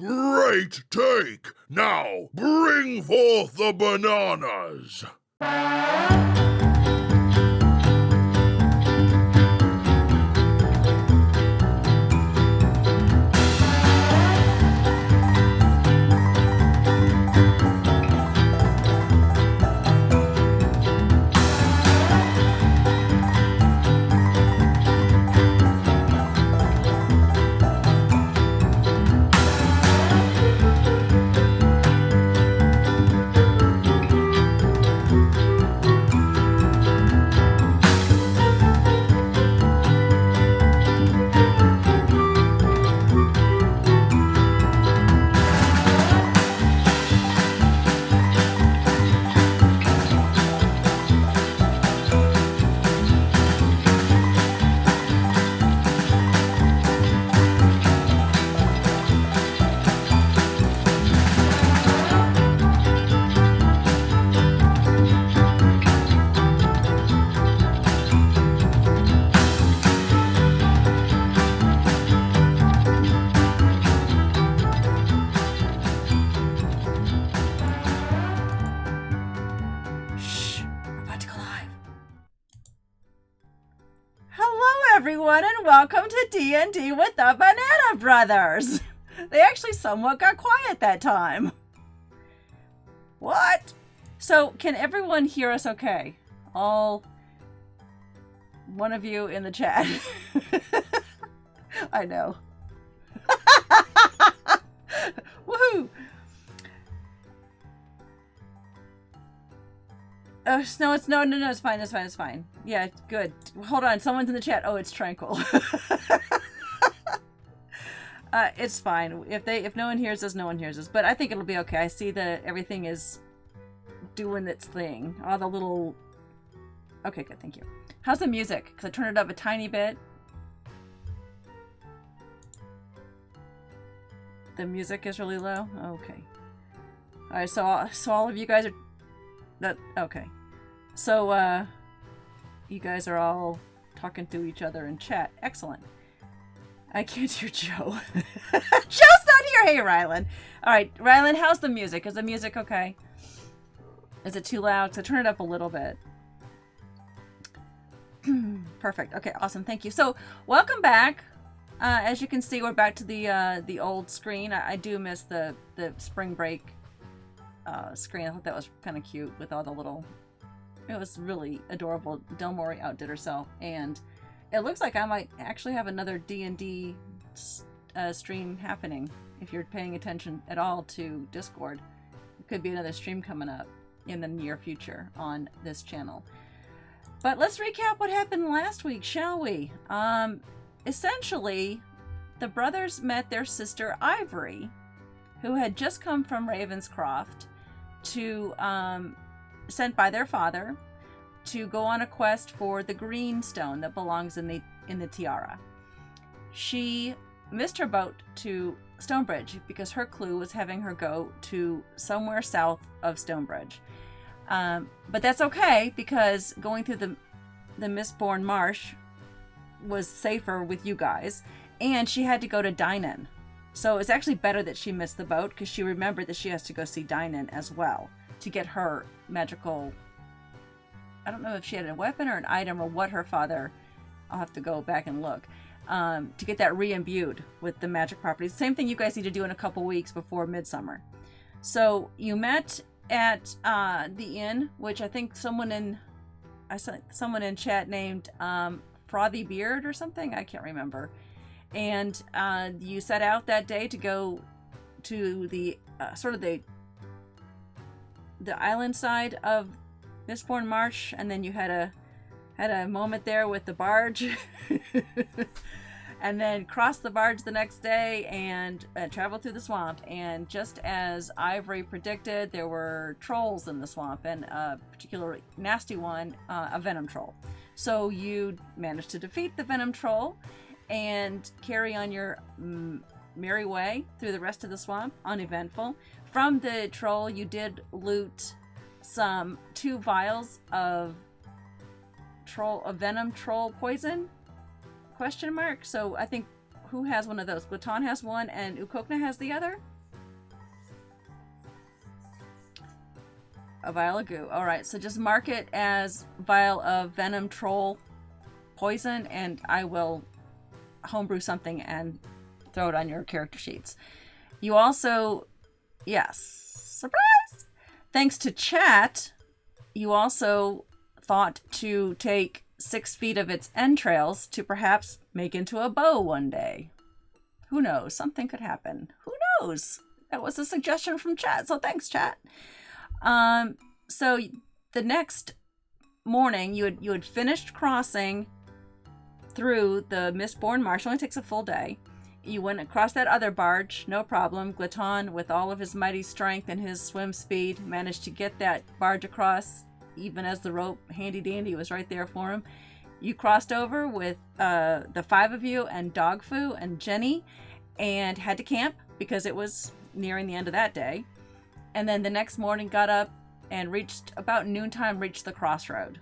Great take! Now, bring forth the bananas! Everyone, and welcome to D&D with the Banana Brothers. They actually somewhat got quiet that time. What? So, can everyone hear us okay? All one of you in the chat. I know. Woohoo! No, it's fine, it's fine. Yeah, good. Hold on, someone's in the chat. Oh, it's Tranquil. It's fine. If no one hears us, no one hears us. But I think it'll be okay. I see that everything is doing its thing. All the little... Okay, good, thank you. How's the music? Because I turned it up a tiny bit. The music is really low? Okay. Alright, so all of you guys are... Okay. So, you guys are all talking to each other in chat. Excellent. I can't hear Joe. Joe's not here! Hey, Rylan. Alright, Rylan, how's the music? Is the music okay? Is it too loud? So turn it up a little bit. Perfect. Okay, awesome. Thank you. So, welcome back. As you can see, we're back to the old screen. I do miss the spring break screen. I thought that was kind of cute with all the little... It was really adorable. Delmori outdid herself, and it looks like I might actually have another D&D stream happening. If you're paying attention at all to Discord, it could be another stream coming up in the near future on this channel. But let's recap what happened last week, shall we? Essentially, the brothers met their sister Ivory, who had just come from Ravenscroft, sent by their father to go on a quest for the green stone that belongs in the tiara. She missed her boat to Stonebridge because her clue was having her go to somewhere south of Stonebridge. But that's okay, because going through the Mistborn Marsh was safer with you guys, and she had to go to Dynan. So it's actually better that she missed the boat, because she remembered that she has to go see Dynan as well to get her magical... I don't know if she had a weapon or an item or what her father... I'll have to go back and look. To get that re-imbued with the magic properties. Same thing you guys need to do in a couple weeks before Midsummer. So you met at the inn, which I think I saw someone in chat named Frothy Beard or something. I can't remember. And you set out that day to go to the sort of the island side of Mistborn Marsh, and then you had a moment there with the barge, and then crossed the barge the next day and traveled through the swamp. And just as Ivory predicted, there were trolls in the swamp, and a particularly nasty one, a venom troll. So you managed to defeat the venom troll and carry on your merry way through the rest of the swamp, uneventful. From the troll, you did loot 2 vials of venom troll poison? ? So I think, who has one of those? Gluton has one and Ukokna has the other? A vial of goo. All right, so just mark it as vial of venom troll poison, and I will homebrew something and throw it on your character sheets. You also, yes, surprise! Thanks to chat, you also thought to take 6 feet of its entrails to perhaps make into a bow one day. Who knows? Something could happen. Who knows? That was a suggestion from chat, so thanks, chat. So the next morning, you had finished crossing through the Mistborn Marsh. It only takes a full day. You went across that other barge, no problem. Glaton, with all of his mighty strength and his swim speed, managed to get that barge across, even as the rope, handy dandy, was right there for him. You crossed over with the 5 of you and Dogfu and Jenny, and had to camp because it was nearing the end of that day. And then the next morning got up and reached, about noontime, reached the crossroad.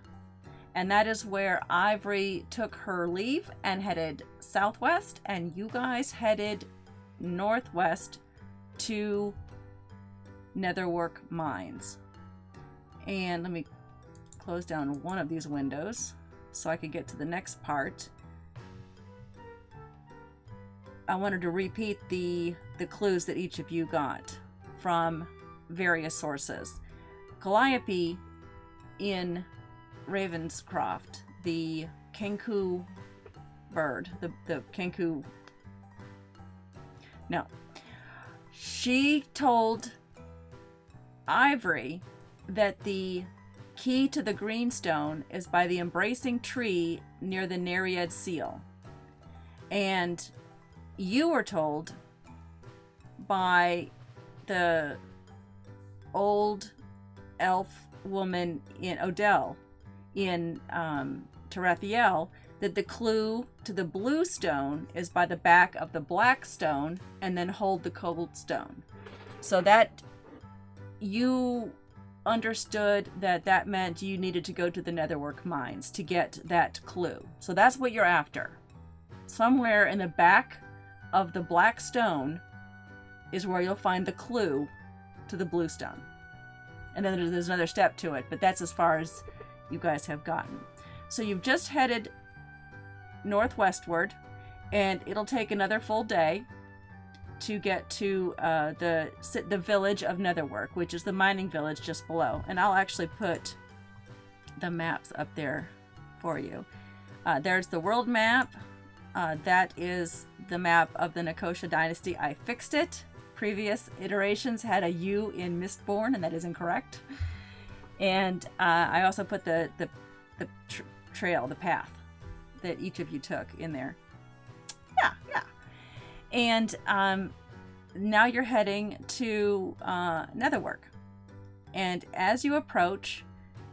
And that is where Ivory took her leave and headed southwest, and you guys headed northwest to Netherwork Mines. And let me close down one of these windows so I can get to the next part. I wanted to repeat the clues that each of you got from various sources. Calliope in Ravenscroft, the Kenku bird, the Kenku. No. She told Ivory that the key to the Greenstone is by the embracing tree near the Nereid Seal. And you were told by the old elf woman in Odell in Tarathiel that the clue to the blue stone is by the back of the black stone and then hold the cold stone. So that you understood that meant you needed to go to the Netherwork Mines to get that clue. So that's what you're after. Somewhere in the back of the black stone is where you'll find the clue to the blue stone. And then there's another step to it, but that's as far as you guys have gotten. So you've just headed northwestward, and it'll take another full day to get to the village of Netherwork, which is the mining village just below. And I'll actually put the maps up there for you. There's the world map. That is the map of the Nicosia dynasty. I fixed it. Previous iterations had a U in Mistborn, and that is incorrect. And I also put the trail, the path that each of you took in there. Yeah. And now you're heading to Netherwork. And as you approach,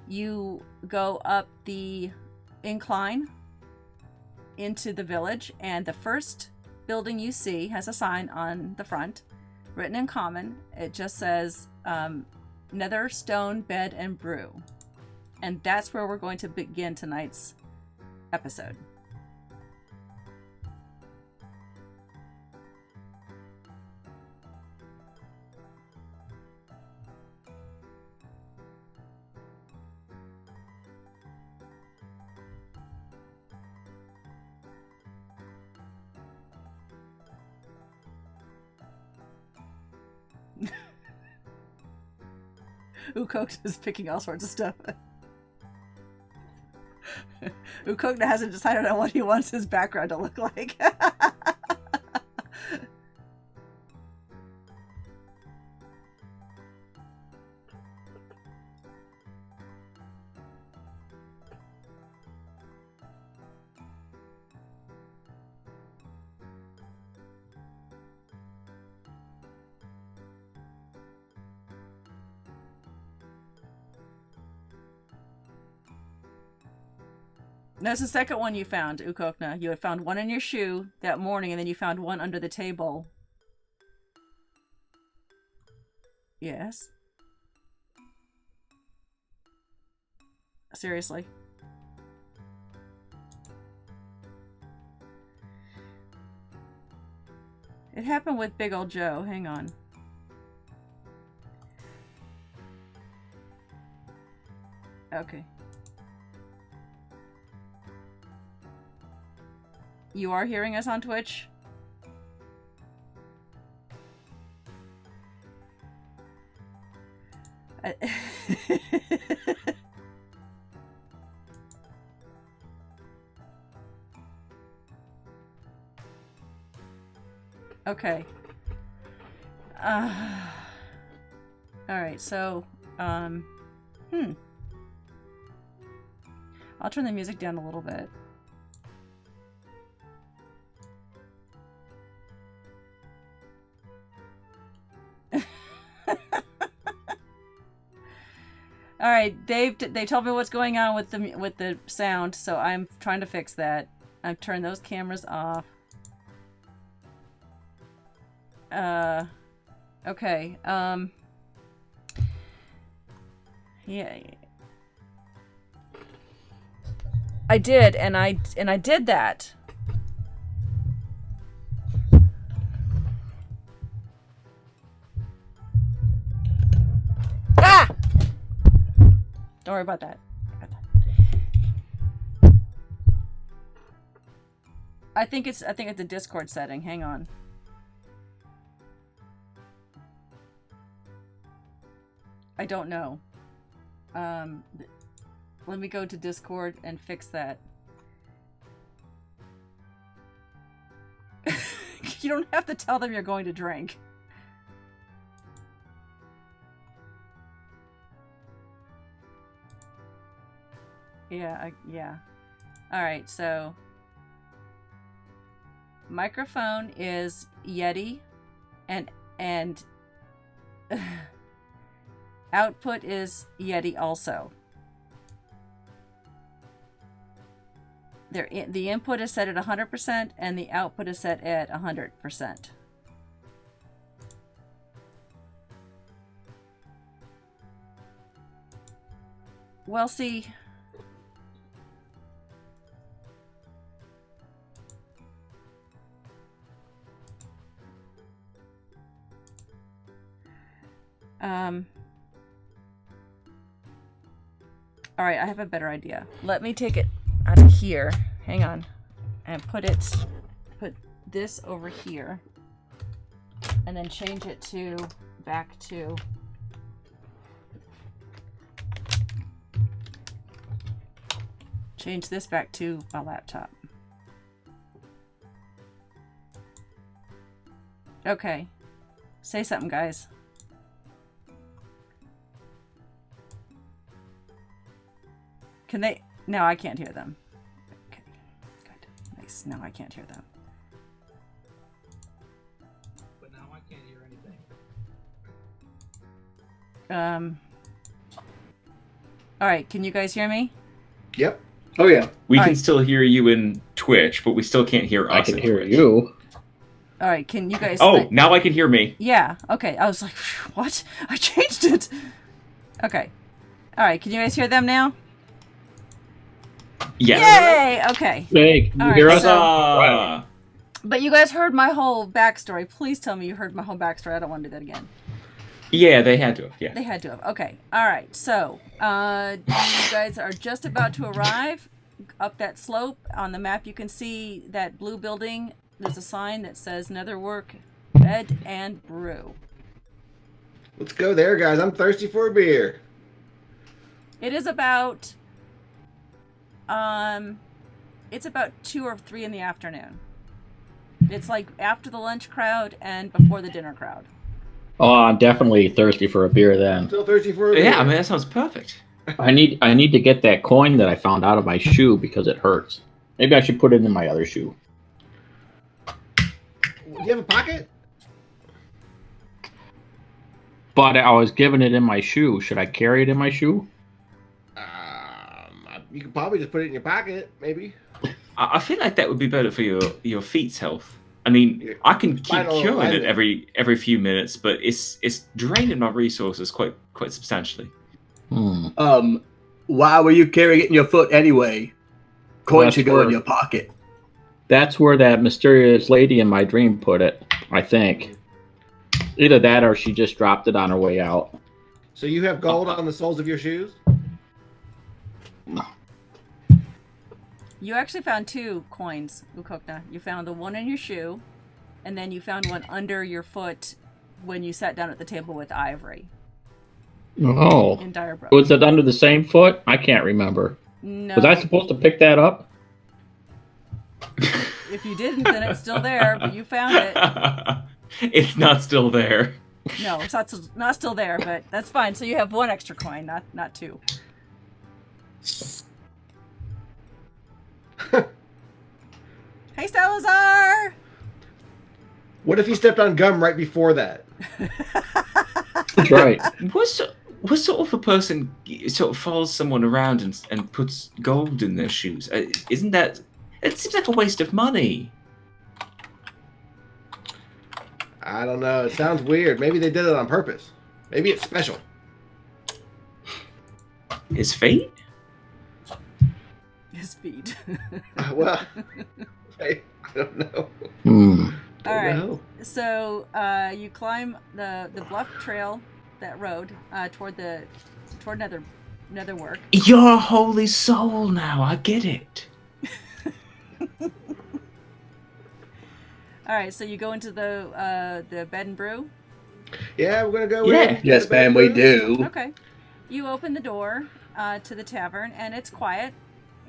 you go up the incline into the village, and the first building you see has a sign on the front, written in common. It just says Nether Stone Bed and Brew. And that's where we're going to begin tonight's episode. Ukokna is picking all sorts of stuff. Ukokna hasn't decided on what he wants his background to look like. That's the second one you found, Ukokna. You had found one in your shoe that morning, and then you found one under the table. Yes? Seriously? It happened with Big Ol' Joe. Hang on. Okay. You are hearing us on Twitch? Okay. Alright, so, I'll turn the music down a little bit. All right, they told me what's going on with the sound, so I'm trying to fix that. I've turned those cameras off. Okay. Yeah. I did, and I did that. Ah! Don't worry about that. I think it's a Discord setting. Hang on. I don't know. Let me go to Discord and fix that. You don't have to tell them you're going to drink. Yeah, yeah. All right, so microphone is Yeti, and output is Yeti also. The input is set at 100% and the output is set at 100%. Well, see. All right, I have a better idea. Let me take it out of here. Hang on. And put this over here. And then change it back to change this back to my laptop. Okay. Say something, guys. Can they? No, I can't hear them. Okay, good. Nice. No, I can't hear them. But now I can't hear anything. All right, can you guys hear me? Yep. Oh yeah. We All can right. still hear you in Twitch, but we still can't hear us. I can in hear Twitch. you. All right, can you guys? Oh, now I can hear me. Yeah. Okay. I was like, what? I changed it. Okay. All right. Can you guys hear them now? Yes. Yay! Okay. Hey, can you All hear right, us? so- Huzzah! But you guys heard my whole backstory. Please tell me you heard my whole backstory. I don't want to do that again. Yeah, they had to have. Yeah. They had to have. Okay. All right. So, you guys are just about to arrive up that slope. On the map, you can see that blue building. There's a sign that says Netherwork Bed and Brew. Let's go there, guys. I'm thirsty for a beer. It is about, it's about 2 or 3 in the afternoon. It's like after the lunch crowd and before the dinner crowd. Oh, I'm definitely thirsty for a beer then. Still thirsty for a beer. Yeah, I mean that sounds perfect. I need to get that coin that I found out of my shoe because it hurts. Maybe I should put it in my other shoe. Do you have a pocket? But I was given it in my shoe. Should I carry it in my shoe? You could probably just put it in your pocket, maybe. I feel like that would be better for your feet's health. I mean, I can keep Vital curing it vitamin. every few minutes, but it's draining my resources quite substantially. Why were you carrying it in your foot anyway? Coin That's should go in where- your pocket. That's where that mysterious lady in my dream put it, I think. Either that or she just dropped it on her way out. So you have gold on the soles of your shoes? You actually found 2 coins, Ukokna. You found the one in your shoe, and then you found one under your foot when you sat down at the table with Ivory Oh. in Direbrook. Was it under the same foot? I can't remember. No. Was I supposed to pick that up? If you didn't, then it's still there, but you found it. It's not still there. No, it's not still there, but that's fine. So you have 1 extra coin, not 2. Hey, Salazar! What if he stepped on gum right before that? That's right. What sort of a person sort of follows someone around and puts gold in their shoes? Isn't that... It seems like a waste of money. I don't know. It sounds weird. Maybe they did it on purpose. Maybe it's special. His feet? His feet. Well, I don't know. All right. No. So you climb the bluff trail, that road, toward Netherwork. You're a holy soul now. I get it. All right, so you go into the bed and brew. Yeah, we're gonna go. Yeah. in. Yes, ma'am, we do. Okay. You open the door to the tavern, and it's quiet,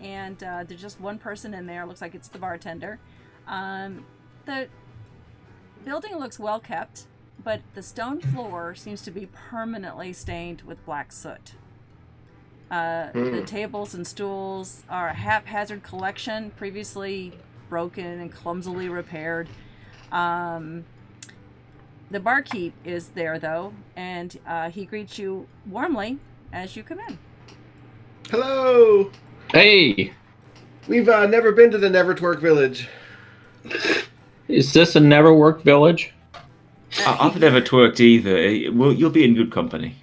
and there's just one person in there. Looks like it's the bartender. The building looks well kept, but the stone floor seems to be permanently stained with black soot. The tables and stools are a haphazard collection, previously broken and clumsily repaired. The barkeep is there, though, and he greets you warmly as you come in. Hello. Hey, We've never been to the Nevertwerk Village. is this a never work village? I've never twerked either. Well, you'll be in good company.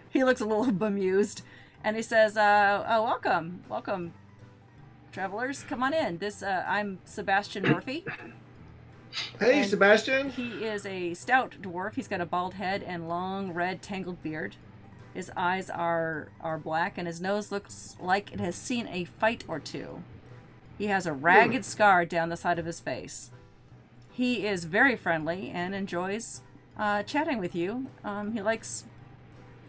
He looks a little bemused, and he says, "Oh, welcome, travelers. Come on in. I'm Sebastian Murphy. Hey, And Sebastian. He is a stout dwarf. He's got a bald head and long, red, tangled beard. His eyes are black, and his nose looks like it has seen a fight or two. He has a ragged scar down the side of his face. He is very friendly and enjoys chatting with you.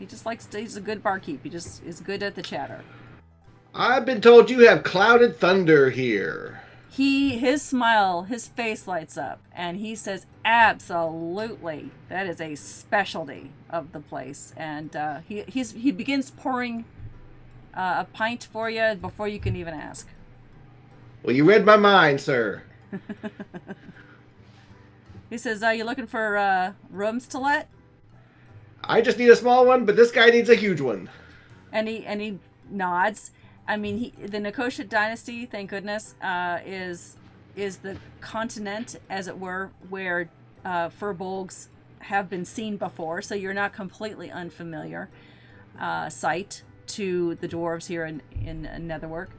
He's a good barkeep. He just is good at the chatter. I've been told you have clouded thunder here. His face lights up, and he says, absolutely, that is a specialty of the place. And he begins pouring a pint for you before you can even ask. Well, you read my mind, sir. He says, are you looking for rooms to let? I just need a small one, but this guy needs a huge one. And he nods. I mean, the Nicosia dynasty, thank goodness, is the continent, as it were, where furbolgs have been seen before. So you're not completely unfamiliar sight to the dwarves here in Netherwork.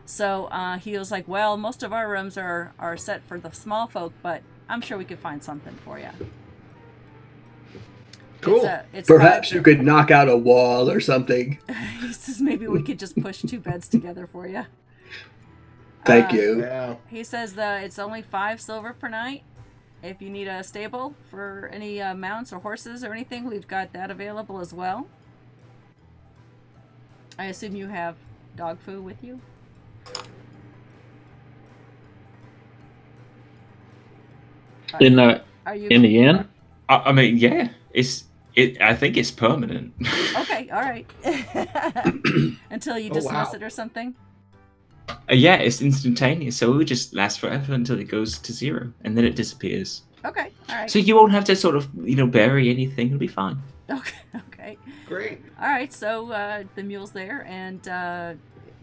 So he was like, well, most of our rooms are set for the small folk, but I'm sure we could find something for you. Cool. Perhaps you could knock out a wall or something. He says maybe we could just push 2 beds together for you. Thank you. Yeah. He says that it's only 5 silver per night. If you need a stable for any mounts or horses or anything, we've got that available as well. I assume you have dog food with you? In the inn? I mean, yeah. I think it's permanent. Okay, all right. Until you dismiss it or something? Yeah, it's instantaneous, so it will just last forever until it goes to 0, and then it disappears. Okay, all right. So you won't have to sort of, bury anything. It'll be fine. Okay. Great. All right, so the mule's there, and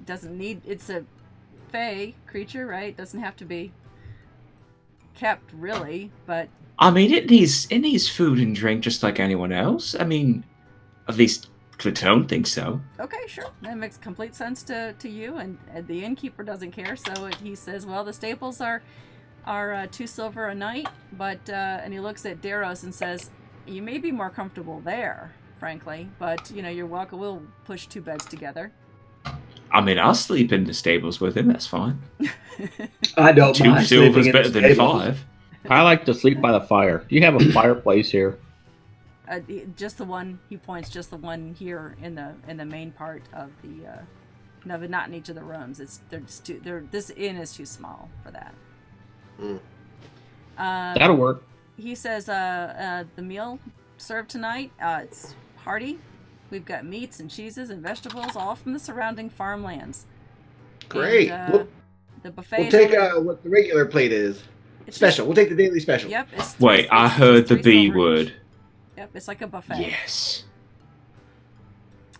it's a fey creature, right? Doesn't have to be kept, really, but... I mean, it needs food and drink just like anyone else. I mean, at least I don't think so. Okay, sure. That makes complete sense to you, and the innkeeper doesn't care. So he says, well, the staples are 2 silver a night, but and he looks at Daros and says, you may be more comfortable there, frankly, but you're welcome. We'll push 2 beds together. I mean, I'll sleep in the stables with him. That's fine. I don't 2 mind sleeping silver's in better the than stables. 5. I like to sleep by the fire. Do you have a fireplace here? Just the one. He points. Just the one here in the main part of the. No, but not in each of the rooms. They're just too. This inn is too small for that. That'll work. He says the meal served tonight. It's hearty. We've got meats and cheeses and vegetables, all from the surrounding farmlands. Great. And, the buffet. We'll take what the regular plate is. Special. We'll take the daily special. Yep. Wait, I heard the B word. Yep, it's like a buffet. Yes.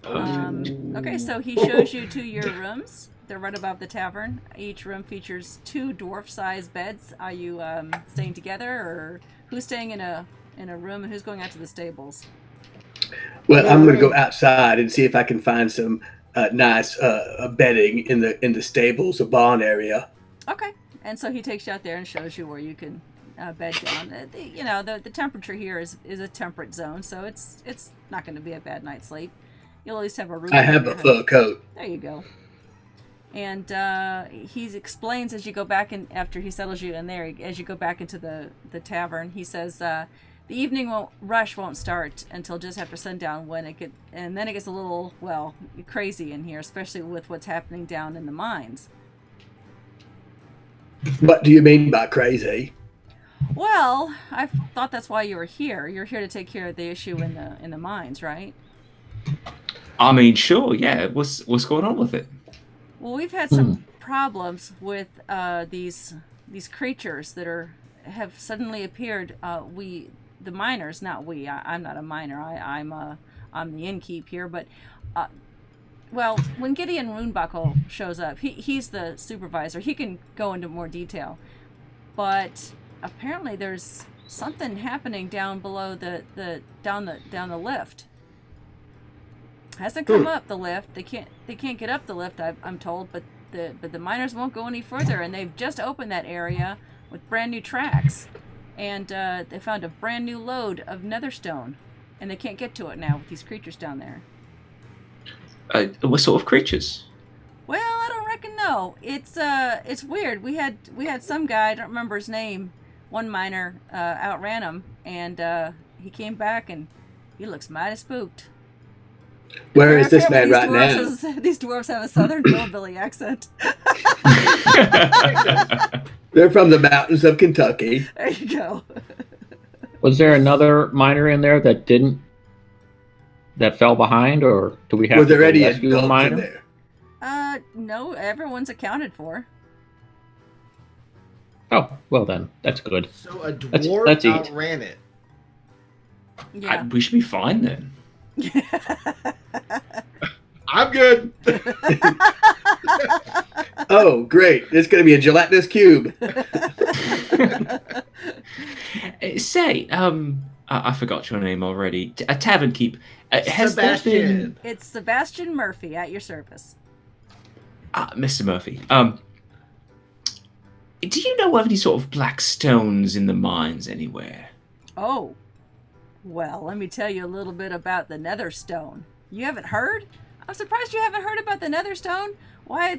Perfect. Okay, so he shows you to your rooms. They're right above the tavern. Each room features 2 dwarf-sized beds. Are you staying together, or who's staying in a room and who's going out to the stables? Well, I'm going to go outside and see if I can find some nice bedding in the stables or barn area. Okay, and so he takes you out there and shows you where you can bed down. The temperature here is a temperate zone, so it's not going to be a bad night's sleep. You'll at least have a roof. I have a fur coat. There you go. And he explains as you go back in, after he settles you in there, as you go back into the tavern, he says the evening rush won't start until just after sundown, and then it gets a little, well, crazy in here, especially with what's happening down in the mines. What do you mean by crazy? Well, I thought that's why you were here. You're here to take care of the issue in the mines, right? I mean, sure, yeah. What's going on with it? Well, we've had some problems with these creatures that have suddenly appeared. The miners, not we. I'm not a miner. I'm the innkeep here. But well, when Gideon Runebuckle shows up, he's the supervisor. He can go into more detail. But apparently, there's something happening down below down the lift. Hasn't come up the lift. They can't get up the lift, I'm told, but the miners won't go any further, and they've just opened that area with brand new tracks, and they found a brand new load of netherstone, and they can't get to it now with these creatures down there. What sort of creatures? Well, I don't reckon no. It's weird. We had some guy, I don't remember his name, one miner outran him, and he came back and he looks mighty spooked. Where is this man right now? These dwarves have a southern hillbilly accent. They're from the mountains of Kentucky. There you go. Was there another miner in there that fell behind, or do we have Were there any rescue a adults in miner? there? No, everyone's accounted for. Oh, well then, that's good. So a Let's dwarf eat. outran it. Yeah. We should be fine then. I'm good. Oh, great. It's going to be a gelatinous cube. Say, I forgot your name already. A tavern keep. Has there been... Sebastian. It's Sebastian Murphy at your service. Mr. Murphy. Do you know of any sort of black stones in the mines anywhere? Oh, well, let me tell you a little bit about the Netherstone. You haven't heard? I'm surprised you haven't heard about the Netherstone. Why,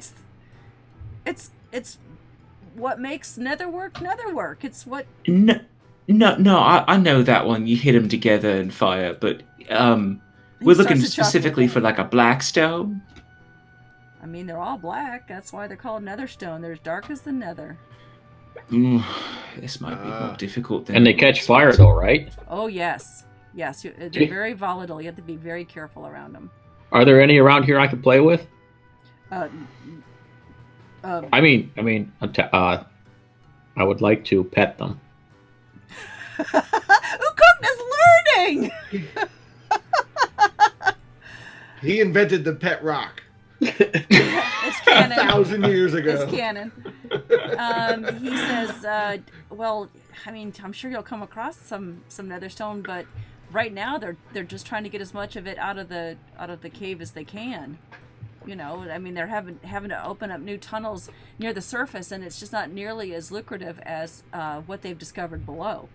it's what makes netherwork. It's what... No, I know that one. You hit them together and fire, but we're looking specifically for like a black stone. I mean, they're all black. That's why they're called Netherstone. They're as dark as the nether. This might be more difficult than... And they catch fire though, right? Oh, yes. Yes, they're very volatile. You have to be very careful around them. Are there any around here I could play with? I I would like to pet them. Ukuk is learning! He invented the pet rock. It's canon. 1,000 years ago. It's canon. He says, well, I mean, I'm sure you'll come across some netherstone, but right now they're just trying to get as much of it out of the cave as they can. You know, I mean, they're having to open up new tunnels near the surface, and it's just not nearly as lucrative as what they've discovered below.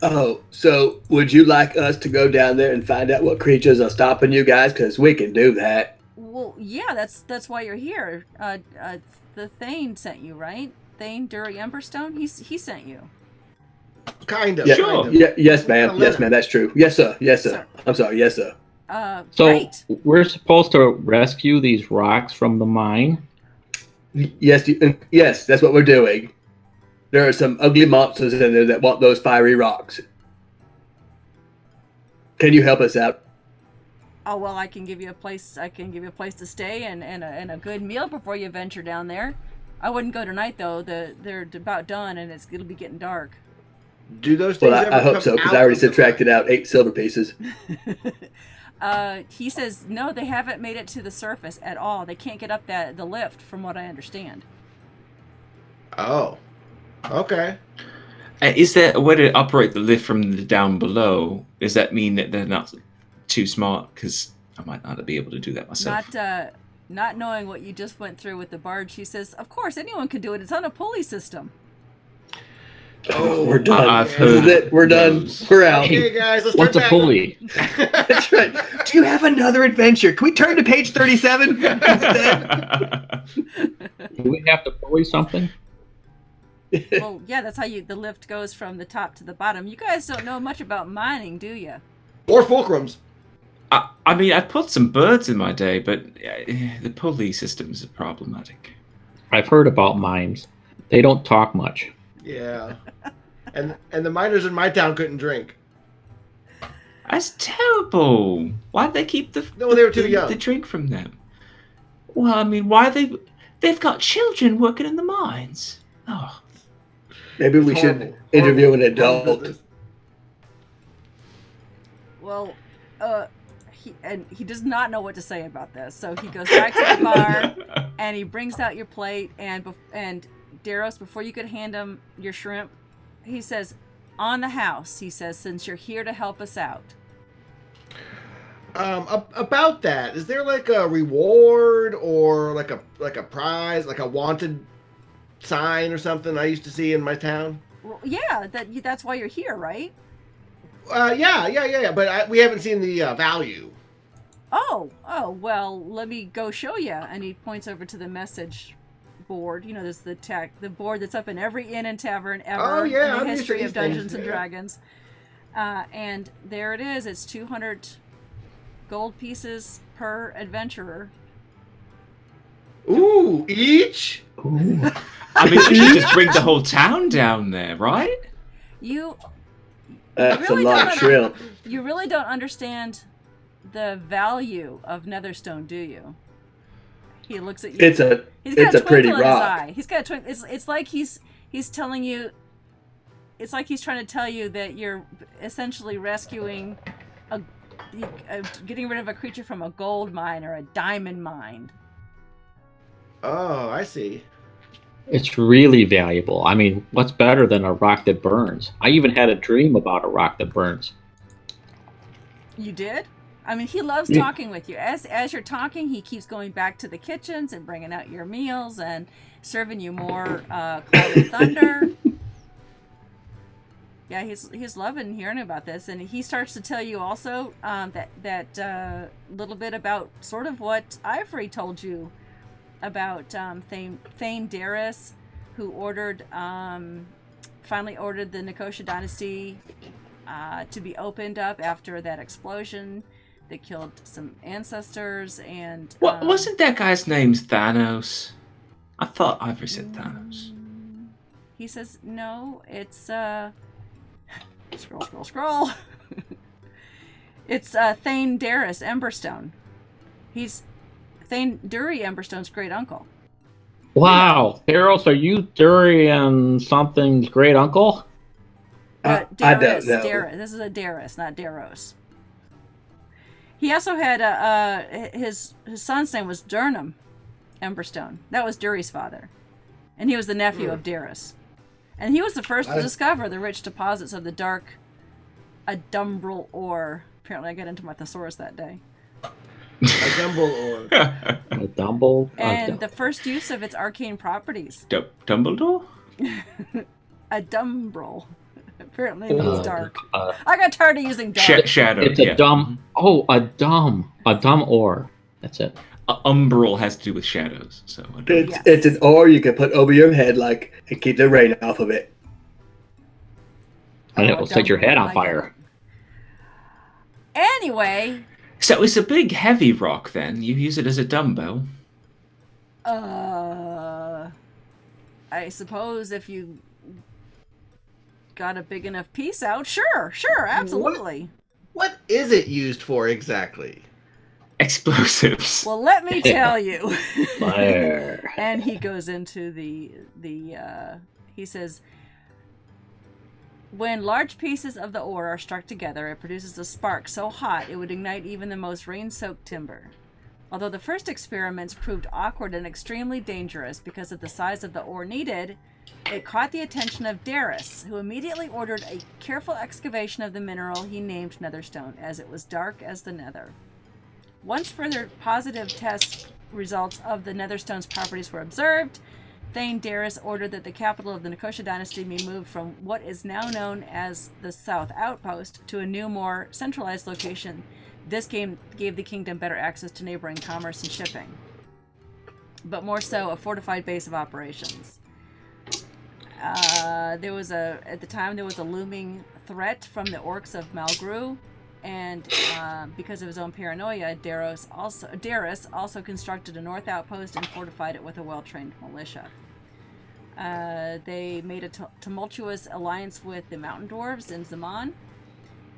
Oh, so would you like us to go down there and find out what creatures are stopping you guys? Because we can do that. Well, yeah, that's why you're here. The Thane sent you, right? Thane Dury Emberstone. He sent you. Kind of. Yeah, Sure. Kind of. Yeah, yes, ma'am. A Yes, letter. ma'am. That's true. Yes, sir. Yes, sir. So- I'm sorry. Yes, sir. So Great. we're supposed to rescue these rocks from the mine. Yes, yes, that's what we're doing. There are some ugly monsters in there that want those fiery rocks. Can you help us out? Oh well, I can give you a place. I can give you a place to stay and a good meal before you venture down there. I wouldn't go tonight though. They're about done and it'll be getting dark. Do those things Well, ever I hope come so, because out I already of the subtracted out 8 silver pieces. He says no, they haven't made it to the surface at all. They can't get up the lift, from what I understand. Oh. Okay. Is there a way to operate the lift from the down below? Does that mean that they're not too smart? Because I might not be able to do that myself. Not knowing what you just went through with the barge, she says, "Of course, anyone can do it. It's on a pulley system." Oh, we're done. I've This heard is it. We're done. those. We're out. Okay, guys, let's What's turn a back. pulley? That's right. Do you have another adventure? Can we turn to page 37 instead? Do we have to pulley something? Well, yeah, that's how the lift goes from the top to the bottom. You guys don't know much about mining, do you? Or fulcrums. I mean, I've put some birds in my day, but the pulley systems are problematic. I've heard about mines. They don't talk much. Yeah. And the miners in my town couldn't drink. That's terrible. Why'd they keep the No, they were too young. the drink from them? Well, I mean, why they've got children working in the mines. Oh, Maybe we It's should horrible. interview an Horrible adult. business. Well, he does not know what to say about this. So he goes back to the bar and he brings out your plate and Daros, before you could hand him your shrimp, he says, "On the house," he says, "since you're here to help us out." About that, is there like a reward or like a prize, like a wanted sign or something I used to see in my town? Well, yeah, that's why you're here, right? Yeah. But we haven't seen the value. Oh, well, let me go show you. And he points over to the message board. You know, there's the board that's up in every inn and tavern ever Oh, yeah, in I'm the used to history these of Dungeons things, and yeah. Dragons. And there it is. It's 200 gold pieces per adventurer. Ooh, each? Ooh. I mean, you should just bring the whole town down there, right? You That's really a lot don't of shrimp. you really don't understand the value of Netherstone, do you? He looks at you. It's a pretty twinkle in his rock. eye. He's got a twinkle. It's like he's telling you. It's like he's trying to tell you that you're essentially rescuing getting rid of a creature from a gold mine or a diamond mine. Oh, I see. It's really valuable. I mean, what's better than a rock that burns? I even had a dream about a rock that burns. You did? I mean, he loves Yeah. talking with you. As you're talking, he keeps going back to the kitchens and bringing out your meals and serving you more Cloud and Thunder. Yeah, he's loving hearing about this, and he starts to tell you also that little bit about sort of what Ivory told you about Thane Darius, who finally ordered the Nicosia dynasty to be opened up after that explosion that killed some ancestors. And Wasn't that guy's name Thanos? I thought Ivory said Thanos. He says no. It's scroll. It's Thane Darius Emberstone. He's Thane Dury Emberstone's great uncle. Wow, Daros, are you Durian something's great uncle? I don't Darius, know. This is a Darius, not Daros. He also had his son's name was Durnham Emberstone. That was Dury's father, and he was the nephew of Darius. And he was the first to discover the rich deposits of the dark Adumbral ore. Apparently, I got into my thesaurus that day. A Dumble or A Dumble? And the first use of its arcane properties. Dumbledore? Adumbral. Apparently, it means dark. I got tired of using dark. Shadow. It's yeah. a dumb. Oh, a dumb ore. That's it. umbral has to do with shadows, so I don't know. Yes. It's an ore you can put over your head, and keep the rain off of it. And Oh, it will set your don't head on like fire. it. Anyway, So it's a big heavy rock then. You use it as a dumbbell. I suppose if you got a big enough piece out, sure, absolutely. What is it used for exactly? Explosives. Well, let me tell you. Fire. And he goes into he says, when large pieces of the ore are struck together, it produces a spark so hot it would ignite even the most rain-soaked timber. Although the first experiments proved awkward and extremely dangerous because of the size of the ore needed, it caught the attention of Darius, who immediately ordered a careful excavation of the mineral he named Netherstone, as it was dark as the nether. Once further positive test results of the Netherstone's properties were observed, Thane Darius ordered that the capital of the Nicosia dynasty be moved from what is now known as the South Outpost to a new, more centralized location. This gave the kingdom better access to neighboring commerce and shipping, but more so a fortified base of operations. At the time there was a looming threat from the orcs of Malgru, and because of his own paranoia, Darius also constructed a north outpost and fortified it with a well-trained militia. They made a tumultuous alliance with the mountain dwarves in Zaman,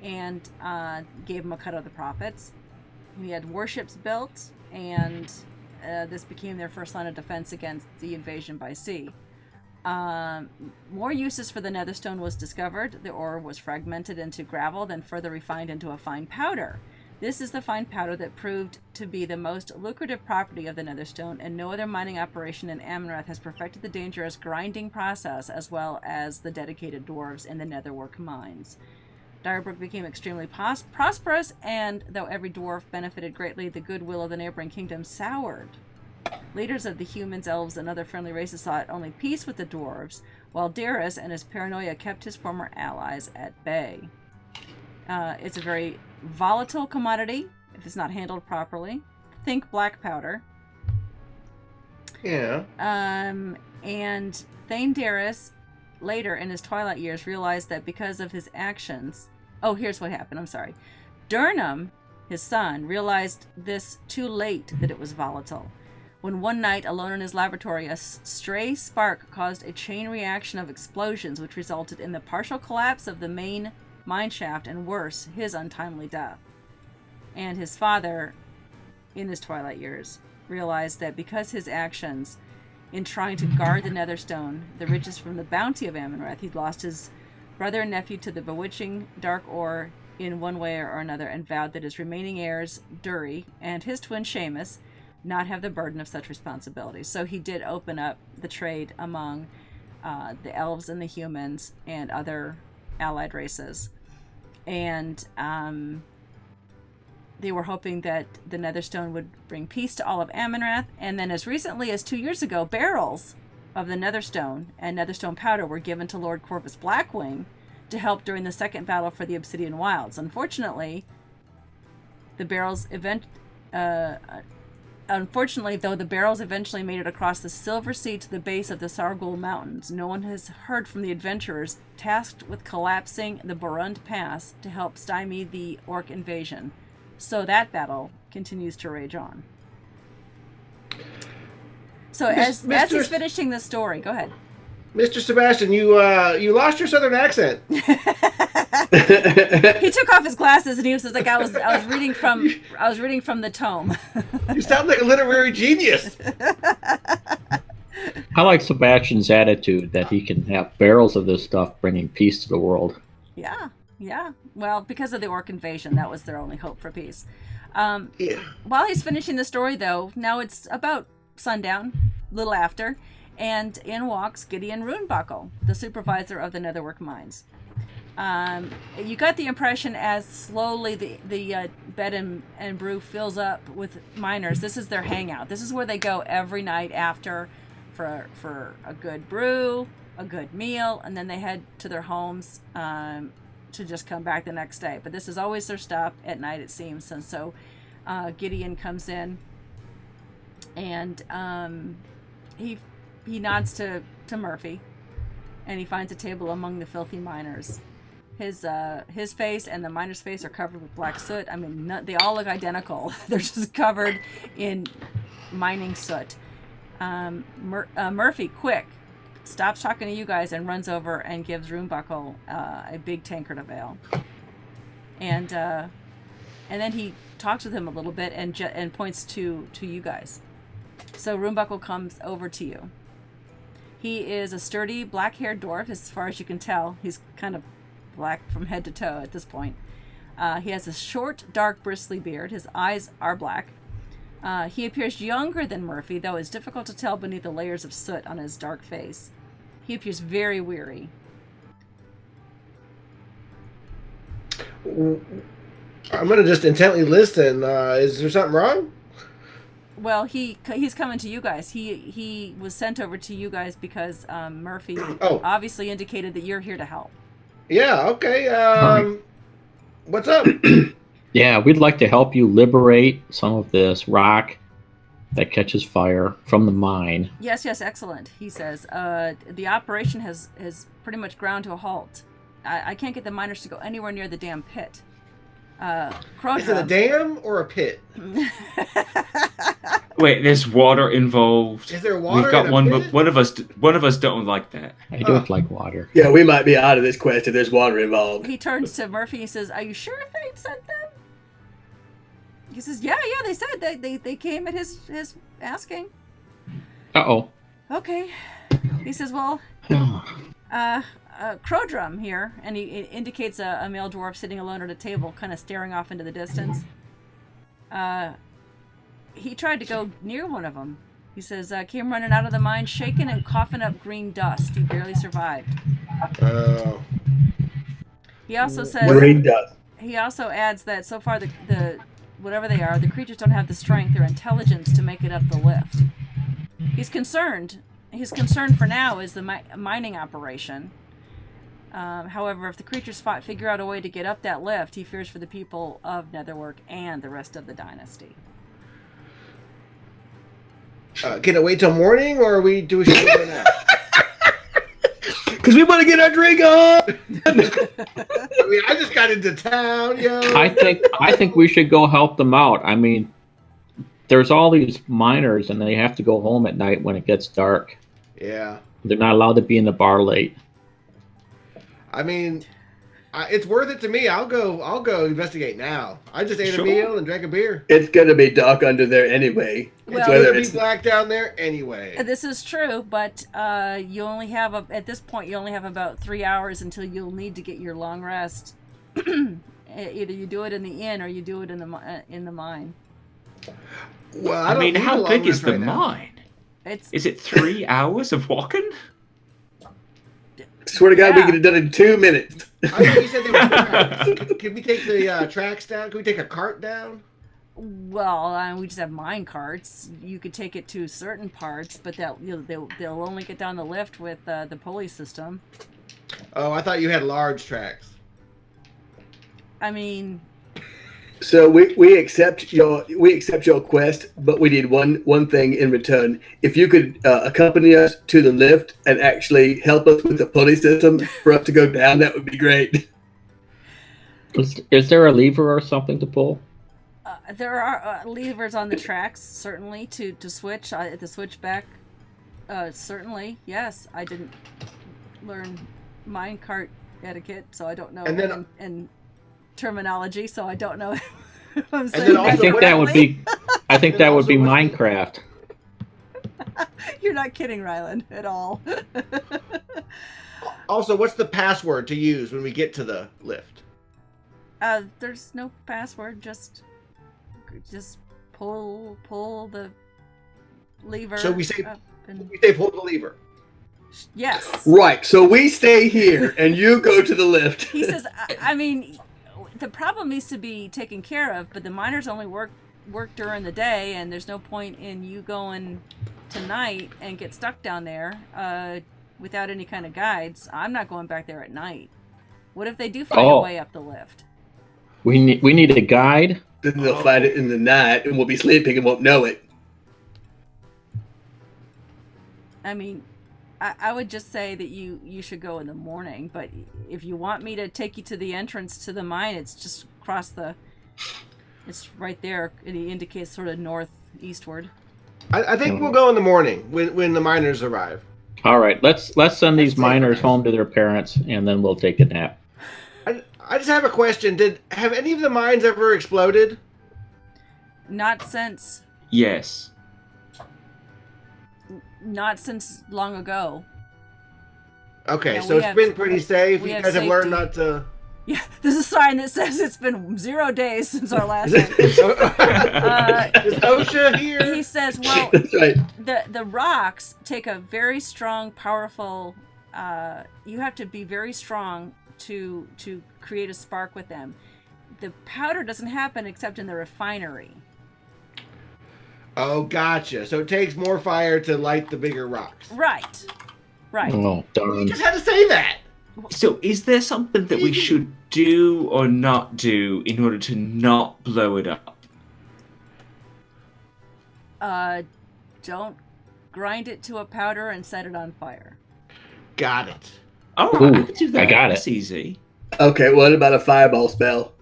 and gave him a cut of the profits. He had warships built, and this became their first line of defense against the invasion by sea. More uses for the Netherstone was discovered. The ore was fragmented into gravel, then further refined into a fine powder. This is the fine powder that proved to be the most lucrative property of the Netherstone, and no other mining operation in Amenrath has perfected the dangerous grinding process as well as the dedicated dwarves in the Netherwork mines. Direbrook became extremely prosperous, and though every dwarf benefited greatly, the goodwill of the neighboring kingdom soured. Leaders of the humans, elves, and other friendly races sought only peace with the dwarves, while Darius and his paranoia kept his former allies at bay. It's a very volatile commodity if it's not handled properly. Think black powder. Yeah. And Thane Darius, later in his twilight years, realized that because of his actions... Oh, here's what happened. I'm sorry. Durnham, his son, realized this too late that it was volatile. When one night, alone in his laboratory, a stray spark caused a chain reaction of explosions, which resulted in the partial collapse of the main mine shaft, and worse, his untimely death. And his father, in his twilight years, realized that because his actions in trying to guard the Netherstone, the riches from the bounty of Amenrath, he'd lost his brother and nephew to the bewitching dark ore in one way or another, and vowed that his remaining heirs, Duri, and his twin Seamus, not have the burden of such responsibilities. So he did open up the trade among the elves and the humans and other allied races. And they were hoping that the Netherstone would bring peace to all of Amenrath. And then as recently as 2 years ago, barrels of the Netherstone and Netherstone powder were given to Lord Corvus Blackwing to help during the second battle for the Obsidian Wilds. Unfortunately, though the barrels eventually made it across the Silver Sea to the base of the Sargul Mountains, no one has heard from the adventurers tasked with collapsing the Borund Pass to help stymie the orc invasion. So that battle continues to rage on. So as he's finishing the story, go ahead. Mr. Sebastian, you lost your southern accent. He took off his glasses and he was like, I was reading from the tome. You sound like a literary genius. I like Sebastian's attitude that he can have barrels of this stuff bringing peace to the world. Yeah. Well, because of the orc invasion, that was their only hope for peace. Yeah. While he's finishing the story, though, now it's about sundown, little after, and in walks Gideon Runebuckle, the supervisor of the Netherwork mines. You got the impression as slowly the bed and brew fills up with miners. This is their hangout. This is where they go every night after for a good brew, a good meal, and then they head to their homes to just come back the next day. But this is always their stop at night, it seems. And so Gideon comes in And he nods to Murphy, and he finds a table among the filthy miners. His face and the miner's face are covered with black soot. I mean, they all look identical. They're just covered in mining soot. Murphy, quick, stops talking to you guys and runs over and gives Runebuckle a big tankard of ale. And then he talks with him a little bit and points to you guys. So Runebuckle comes over to you. He is a sturdy, black-haired dwarf, as far as you can tell. He's kind of black from head to toe at this point. He has a short, dark, bristly beard. His eyes are black. He appears younger than Murphy, though it's difficult to tell beneath the layers of soot on his dark face. He appears very weary. I'm going to just intently listen. Is there something wrong? Well, he's coming to you guys. He was sent over to you guys because Murphy obviously indicated that you're here to help. Yeah, okay. What's up? Yeah, we'd like to help you liberate some of this rock that catches fire from the mine. Yes, excellent, he says. The operation has pretty much ground to a halt. I can't get the miners to go anywhere near the damn pit. Is it a dam or a pit? Wait, there's water involved. Is there water? We've got in a one, pit? but one of us don't like that. I don't like water. Yeah, we might be out of this quest if there's water involved. He turns to Murphy and says, "Are you sure they sent them?" He says, "Yeah, they said they came at his asking." Uh-oh. Okay. He says, "Well, Crowdrum here," and he indicates a male dwarf sitting alone at a table, kind of staring off into the distance. He tried to go near one of them. He says, came running out of the mine, shaking and coughing up green dust. He barely survived. Oh. He also says, Green dust. he also adds that so far the whatever they are, the creatures don't have the strength or intelligence to make it up the lift. He's concerned. His concern for now is the mining operation. However, if the creatures figure out a way to get up that lift, he fears for the people of Netherwork and the rest of the dynasty. Can it wait till morning, or do we should go now? Because we want to get our drink on. I mean, I just got into town, yo. I think we should go help them out. I mean, there's all these miners, and they have to go home at night when it gets dark. Yeah. They're not allowed to be in the bar late. I mean, it's worth it to me. I'll go investigate now. I just ate a meal and drank a beer. It's going to be dark under there anyway. Well, It's going to be black down there anyway. This is true, but you only have at this point you only have about 3 hours until you'll need to get your long rest. Either you do it in the inn or you do it in the mine. Well, I mean, how big is the mine? Is it 3 hours of walking? Swear to God, we could have done it in 2 minutes. I thought you said they were tracks. Can we take the tracks down? Can we take a cart down? Well, we just have mine carts. You could take it to certain parts, but they'll only get down the lift with the pulley system. Oh, I thought you had large tracks. I mean, So we accept your quest, but we need one thing in return. If you could accompany us to the lift and actually help us with the pulley system for us to go down, that would be great. Is there a lever or something to pull? there are levers on the tracks, certainly, to switch at the switchback. Certainly, yes. I didn't learn minecart etiquette, so I don't know. And then and terminology, so I don't know. If I'm And saying then also, I think that would be. I think that would be also, Minecraft. You're not kidding, Ryland, at all. Also, what's the password to use when we get to the lift? There's no password. Just pull the lever. So we say up and... pull the lever. Yes. Right. So we stay here, and you go to the lift. He says, I mean, the problem needs to be taken care of, but the miners only work during the day, and there's no point in you going tonight and get stuck down there without any kind of guides. I'm not going back there at night. What if they do find a way up the lift? We need a guide. Then they'll find it in the night, and we'll be sleeping and won't know it. I mean, I would just say that you should go in the morning, but if you want me to take you to the entrance to the mine, it's just across it's right there. It indicates sort of northeastward. I think we'll go in the morning when the miners arrive. All right, let's send these miners home to their parents, and then we'll take a nap. I just have a question. Have any of the mines ever exploded? Not since Yes. long ago. Okay, Yeah, so it's been pretty safe. You guys have learned not to... Yeah, there's a sign that says it's been 0 days since our last Is one. OSHA here? He says, well, That's right. the rocks take a very strong, powerful... you have to be very strong to create a spark with them. The powder doesn't happen except in the refinery. Oh, gotcha. So it takes more fire to light the bigger rocks. Right. Oh, darn. You just had to say that. So is there something that we should do or not do in order to not blow it up? Don't grind it to a powder and set it on fire. Got it. Oh, Ooh, I could do that. I got That's it. easy. Okay, what about a fireball spell?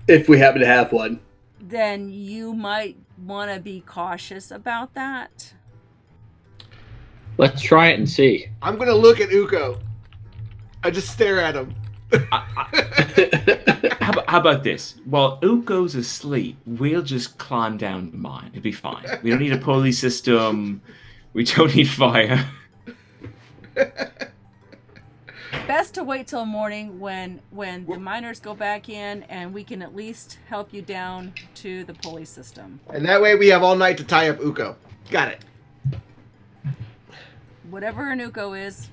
If we happen to have one. Then you might want to be cautious about that. Let's try it and see. I'm going to look at Uko. I just stare at him. How about this? While Uko's asleep, we'll just climb down the mine. It'll be fine. We don't need a pulley system. We don't need fire. Best to wait till morning when the miners go back in, and we can at least help you down to the pulley system. And that way we have all night to tie up Uko. Got it. Whatever an Uko is,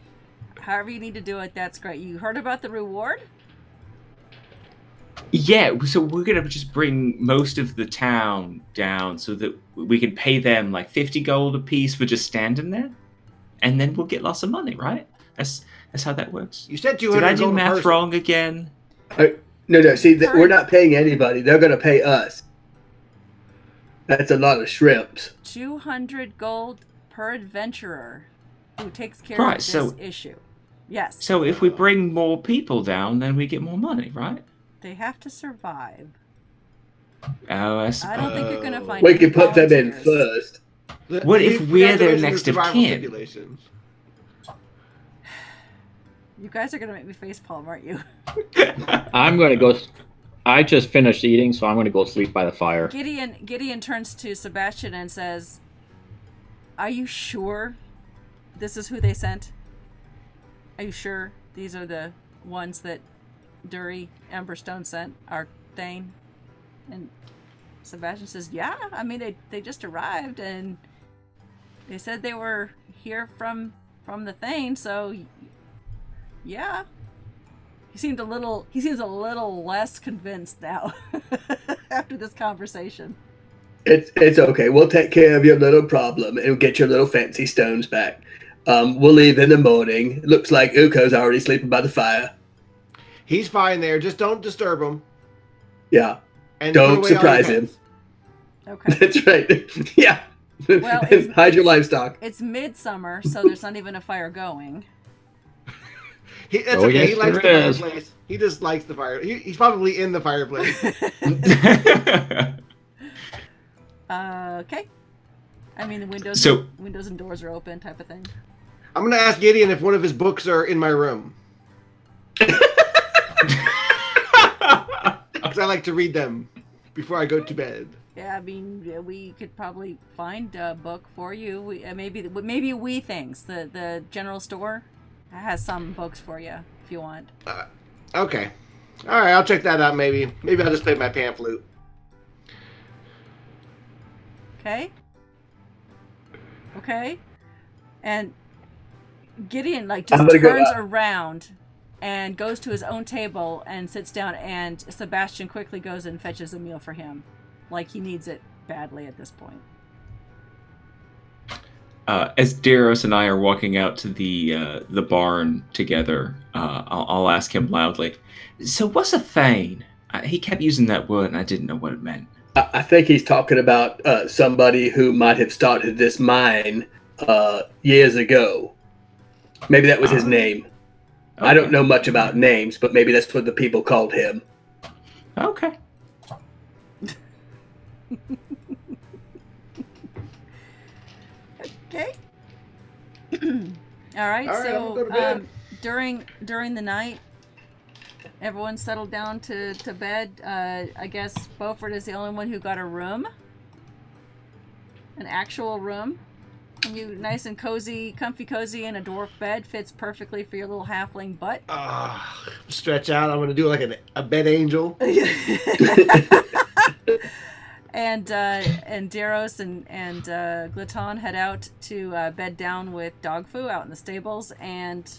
however you need to do it, that's great. You heard about the reward? Yeah, so we're going to just bring most of the town down so that we can pay them like 50 gold a piece for just standing there. And then we'll get lots of money, right? That's how that works. You said 200 Did I do gold a math person. wrong again? No. See, we're not paying anybody. They're going to pay us. That's a lot of shrimps. 200 gold per adventurer who takes care Right, of this so- issue. Yes. So if we bring more people down, then we get more money, right? They have to survive. Oh, I I suppose. don't think you're going to find We any can put them in volunteers. first. What if We have we're to their mention the next of survival kin? stipulations. You guys are going to make me facepalm, aren't you? I'm going to go. I just finished eating, so I'm going to go sleep by the fire. Gideon turns to Sebastian and says, "Are you sure this is who they sent? Are you sure these are the ones that Dury Emberstone sent, our Thane?" And Sebastian says, "Yeah, I mean they just arrived and they said they were here from the Thane, so yeah." He seems a little less convinced now after this conversation. It's okay. We'll take care of your little problem and get your little fancy stones back. We'll leave in the morning. Looks like Uko's already sleeping by the fire. He's fine there. Just don't disturb him. Yeah. And Don't put away all your surprise him. pets. Okay. That's right. Yeah. Well, Hide your livestock. It's midsummer, so there's not even a fire going. That's Oh, okay. yes, He likes the there is. fireplace. He just likes the fire. He's probably in the fireplace. Okay. I mean, the windows and doors are open, type of thing. I'm gonna ask Gideon if one of his books are in my room. Because I like to read them before I go to bed. Yeah, I mean, we could probably find a book for you. Maybe We Things, the general store, has some books for you if you want. Okay. All right, I'll check that out. Maybe I'll just play my pan flute. Okay. And Gideon just I'm gonna go turns out. around and goes to his own table and sits down, and Sebastian quickly goes and fetches a meal for him. Like he needs it badly at this point. As Daros and I are walking out to the barn together, I'll ask him loudly, "So what's a thane?" He kept using that word and I didn't know what it meant. I think he's talking about somebody who might have started this mine years ago. Maybe that was his name. Okay. I don't know much about names, but maybe that's what the people called him. Okay. Okay. All right. All right, I'm So gonna go to bed. during the night, everyone settled down to bed. I guess Beaufort is the only one who got a room, an actual room. And you nice and cozy, comfy cozy in a dwarf bed fits perfectly for your little halfling butt. Stretch out. I'm gonna do like a bed angel. And Daros and Glaton head out to bed down with Dogfu out in the stables, and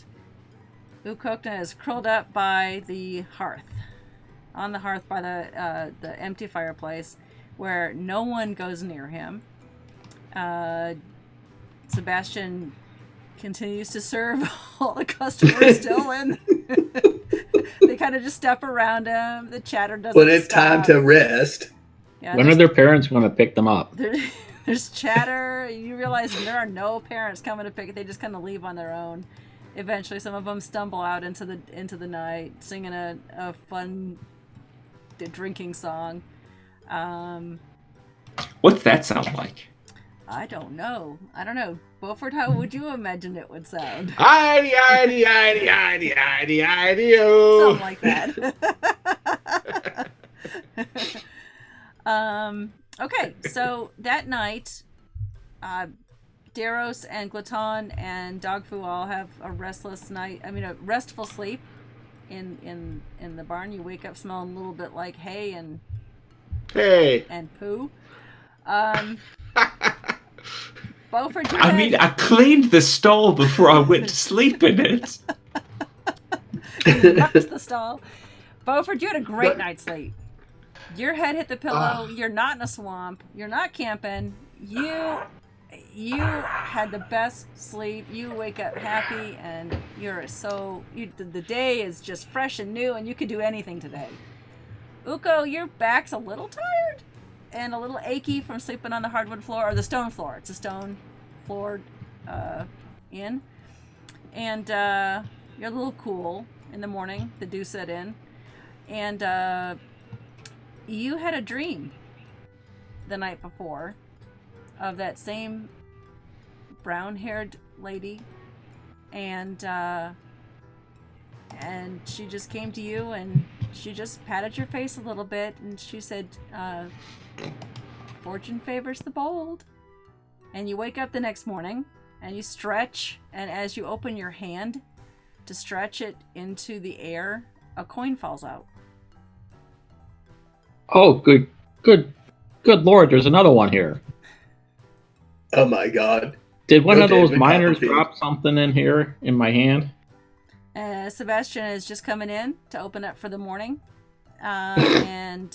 Ukokna is curled up by the hearth, on the hearth by the empty fireplace, where no one goes near him. Sebastian continues to serve all the customers still, and they kind of just step around him. The chatter doesn't When it's stop. time to rest. Yeah, When are their parents going to pick them up? there's chatter. You realize there are no parents coming to pick it. They just kind of leave on their own. Eventually, some of them stumble out into the night, singing a fun drinking song. What's that sound like? I don't know. Beaufort, how would you imagine it would sound? Idey, idey, idey, idey, idey, idey, oh. Something like that. Okay, so that night, Daros and Glaton and Dogfu all have a restful sleep in the barn. You wake up smelling a little bit like hay and poo. Beaufort, I cleaned the stall before I went to sleep in it. Marks the stall. Beaufort, you had a great night's sleep. Your head hit the pillow. You're not in a swamp. You're not camping. You had the best sleep. You wake up happy, and the day is just fresh and new, and you could do anything today. Uko, your back's a little tired and a little achy from sleeping on the hardwood floor or the stone floor. It's a stone floored inn, and you're a little cool in the morning. The dew set in, and you had a dream the night before of that same brown-haired lady, and she just came to you and she just patted your face a little bit and she said, fortune favors the bold. And you wake up the next morning and you stretch, and as you open your hand to stretch it into the air, a coin falls out. Oh, good Lord! There's another one here. Oh my God! Did one of Okay, those good miners copy. drop something in here in my hand? Sebastian is just coming in to open up for the morning, and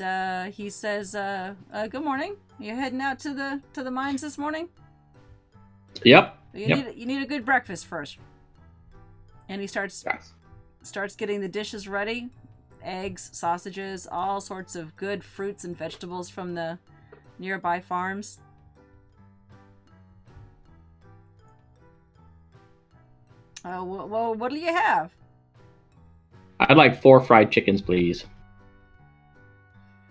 he says, "Good morning. You heading out to the mines this morning? Yep. You need a good breakfast first." And he starts Yes. getting the dishes ready. Eggs, sausages, all sorts of good fruits and vegetables from the nearby farms. Well, what do you have? I'd like 4 fried chickens, please.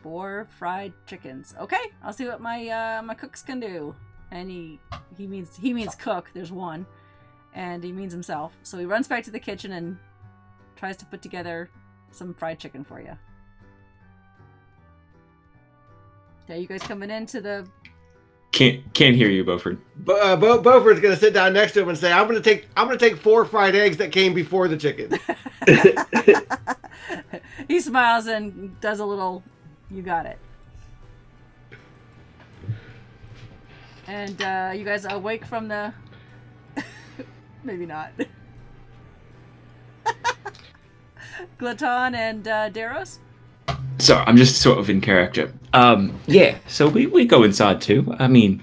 4 fried chickens. Okay, I'll see what my my cooks can do. And he means cook. There's one, and he means himself. So he runs back to the kitchen and tries to put together some fried chicken for you. Yeah, you guys coming into the... Can't hear you, Beaufort. Beaufort's gonna sit down next to him and say, "I'm gonna take 4 fried eggs that came before the chicken." He smiles and does a little, "You got it." And you guys awake from the... Maybe not. Glaton and Daros? So I'm just sort of in character. Yeah, so we go inside too. I mean,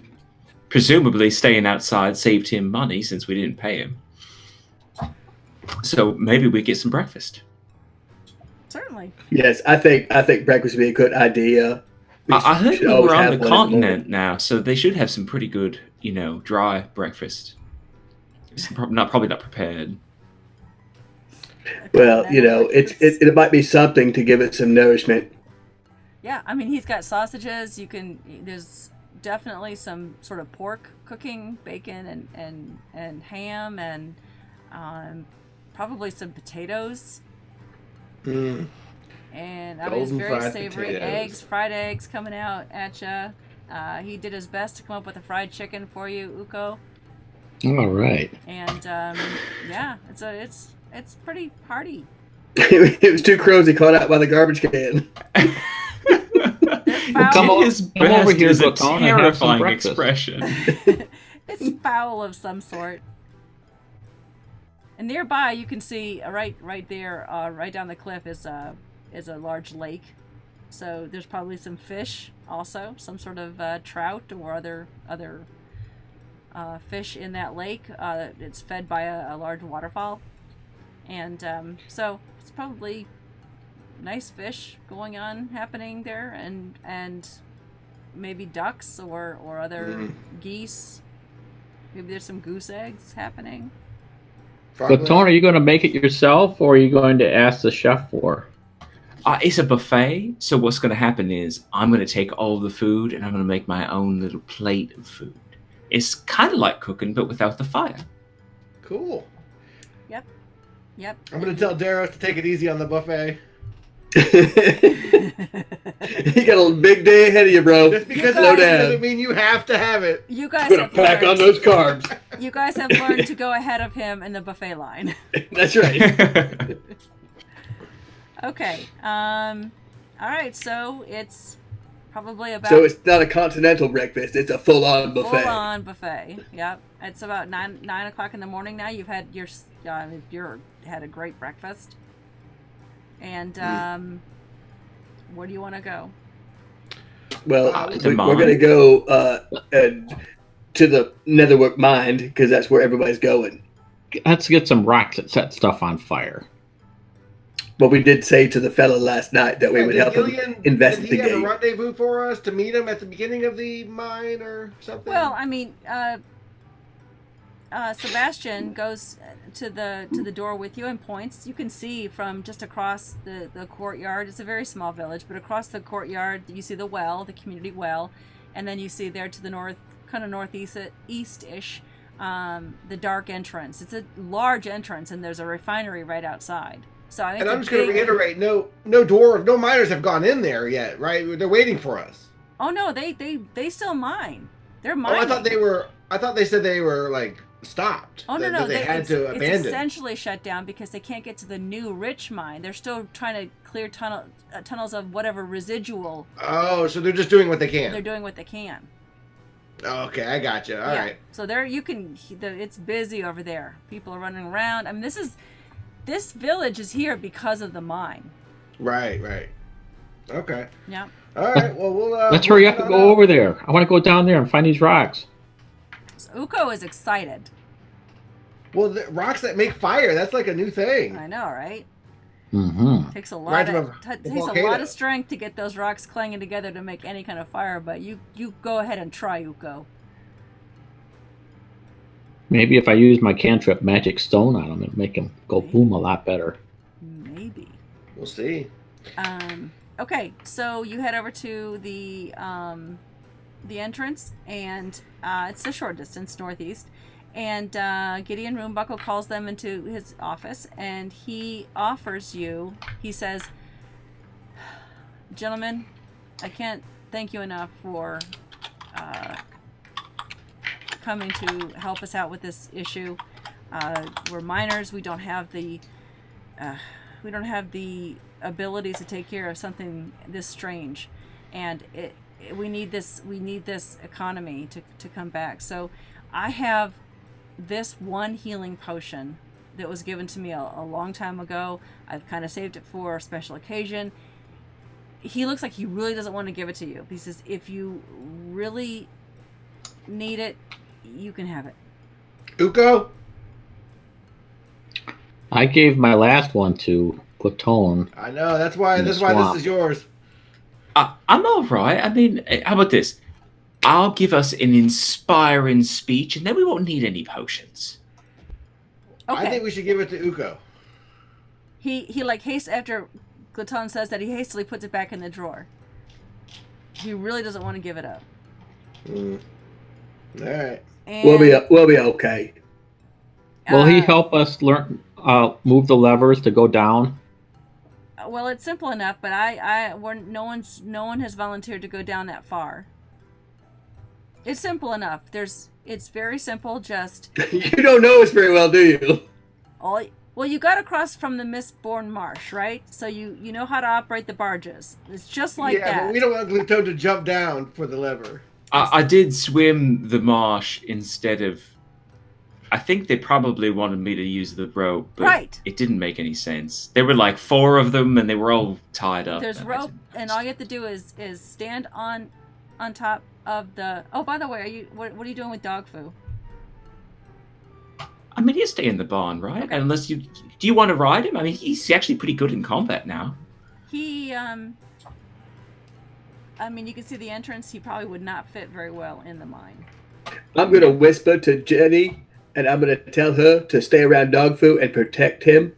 presumably staying outside saved him money since we didn't pay him. So maybe we get some breakfast. Certainly. Yes, I think breakfast would be a good idea. I heard should we always were on have the one in morning. continent now, so they should have some pretty good, dry breakfast. It's probably not prepared. Well, Continental breakfast. it might be something to give it some nourishment. Yeah, I mean, he's got sausages. There's definitely some sort of pork cooking, bacon and ham, and probably some potatoes. Mm. And I mean, it's Golden very fried savory. potatoes. Fried eggs coming out at you. He did his best to come up with a fried chicken for you, Uko. All right. And yeah, it's pretty hearty. It was two crows he caught out by the garbage can. Come Foul. His Come over best here, is a Bhutan, and have some terrifying breakfast. expression. It's foul of some sort. And nearby, you can see right there, right down the cliff is a large lake. So there's probably some fish, also some sort of trout or other fish in that lake. It's fed by a large waterfall, and so it's probably nice fish happening there, and maybe ducks or other geese. Maybe there's some goose eggs happening. But Tony, are you going to make it yourself, or are you going to ask the chef for? It's a buffet, so what's going to happen is I'm going to take all the food and I'm going to make my own little plate of food. It's kind of like cooking, but without the fire. Cool. Yep. I'm gonna tell Daros to take it easy on the buffet. You got a big day ahead of you, bro. Just because Slow it down. doesn't mean you have to have it. You guys Gonna have pack on learned, those carbs. you guys have learned to go ahead of him in the buffet line. That's right. Okay. All right. So it's probably about So it's not a continental breakfast; it's a full-on buffet. full-on buffet. Yep. It's about 9 o'clock in the morning now. You've had had a great breakfast. And where do you want to go? Well, The we're mine. going to go to the Netherwork mine because that's where everybody's going. Let's get some rocks that set stuff on fire. But we did say to the fella last night that we would help him Did he have a investigate. rendezvous for us to meet him at the beginning of the mine or something? Well, I mean, Sebastian goes to the door with you and points. You can see from just across the courtyard. It's a very small village, but across the courtyard you see the well, the community well, and then you see there to the north, kind of northeast-ish, the dark entrance. It's a large entrance, and there's a refinery right outside. So I think and I'm just going to reiterate: no miners have gone in there yet, right? They're waiting for us. Oh no, they still mine. They're Oh, mining. I thought they said they were like stopped. Oh no, that they had to it's abandon. essentially shut down because they can't get to the new rich mine. They're still trying to clear tunnels of whatever residual. Oh, so they're just doing what they can. They're doing what they can. Okay, I got you. All right. So there it's busy over there. People are running around. I mean, this village is here because of the mine. Right. Okay. Yeah. All right. Well, we'll Let's we'll hurry up head and on go out. over there. I want to go down there and find these rocks. So Uko is excited. Well, the rocks that make fire, that's like a new thing. I know, right? Mm-hmm. Takes a lot Reminds me of takes a a lot volcano. of strength to get those rocks clanging together to make any kind of fire, but you go ahead and try, Uko. Maybe if I use my cantrip magic stone on them, it'll make them go boom a lot better. Maybe. We'll see. Okay, so you head over to the entrance, and it's a short distance northeast. And Gideon Roombuckle calls them into his office, and he offers you. He says, "Gentlemen, I can't thank you enough for coming to help us out with this issue. We're miners. We don't have the abilities to take care of something this strange, and we need this economy to come back. So I have this one healing potion that was given to me a long time ago. I've kind of saved it for a special occasion." He looks like he really doesn't want to give it to you. He says, "If you really need it, you can have it." Uko? I gave my last one to Platone. I know. That's why In the this swamp. is yours. I'm all right. I mean, how about this? I'll give us an inspiring speech, and then we won't need any potions. Okay. I think we should give it to Uko. He like haste after Glaton says that, he hastily puts it back in the drawer. He really doesn't want to give it up. All right. And, We'll be okay. Will he help us learn move the levers to go down? Well, it's simple enough, but no one has volunteered to go down that far. It's simple enough. It's very simple. Just You don't know us very well, do you? well, you got across from the Mistborn Marsh, right? So you know how to operate the barges. It's just like that. Yeah, but we don't want Gluto to jump down for the lever. I did swim the marsh instead of. I think they probably wanted me to use the rope, but Right. it didn't make any sense. There were like 4 of them, and they were all tied up. There's and rope, and all you have to do is stand on top of the. Oh, by the way, what are you doing with dog food? I mean, he'll stay in the barn, right? Okay. Unless do you want to ride him? I mean, he's actually pretty good in combat now. He I mean, you can see the entrance. He probably would not fit very well in the mine. I'm going to whisper to Jenny, and I'm going to tell her to stay around Dogfu and protect him.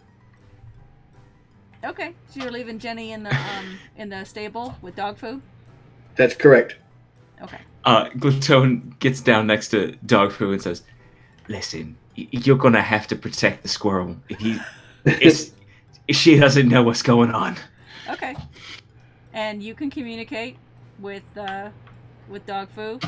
Okay, so you're leaving Jenny in the stable with dog food. That's correct. Okay. Glutone gets down next to Dogfu and says, "Listen, you're gonna have to protect the squirrel. She doesn't know what's going on." Okay. And you can communicate with dog food.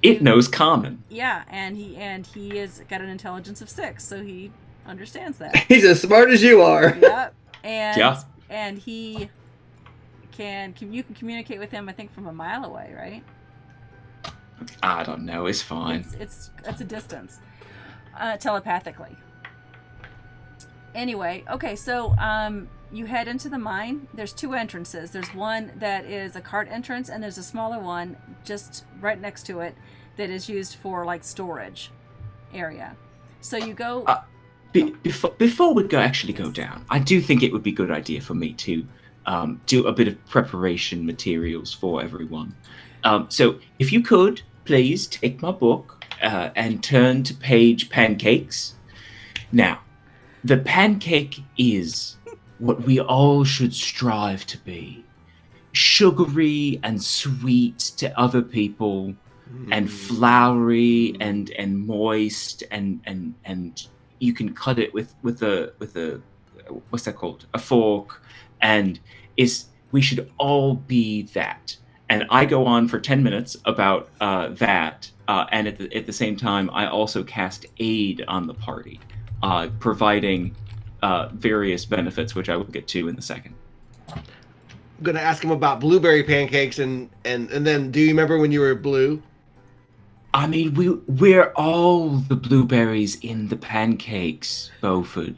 It knows common. Yeah, and he is got an intelligence of 6, so he understands that. He's as smart as you are. Yep. And Yeah. and you can communicate with him, I think, from a mile away, right? I don't know. It's fine. It's a distance, telepathically. Anyway, okay, so you head into the mine. There's 2 entrances. There's one that is a cart entrance, and there's a smaller one just right next to it that is used for like storage area. So you go. Before we actually go down, I do think it would be a good idea for me to do a bit of preparation materials for everyone. So if you could, please take my book and turn to page Pancakes. Now, the pancake is what we all should strive to be. Sugary and sweet to other people, and floury and moist, and you can cut it with a what's that called? A fork, and we should all be that. And I go on for 10 minutes about that, and at the same time, I also cast aid on the party, providing various benefits, which I will get to in a second. I'm gonna ask him about blueberry pancakes, and then, do you remember when you were blue? I mean, we're all the blueberries in the pancakes, Beaufort.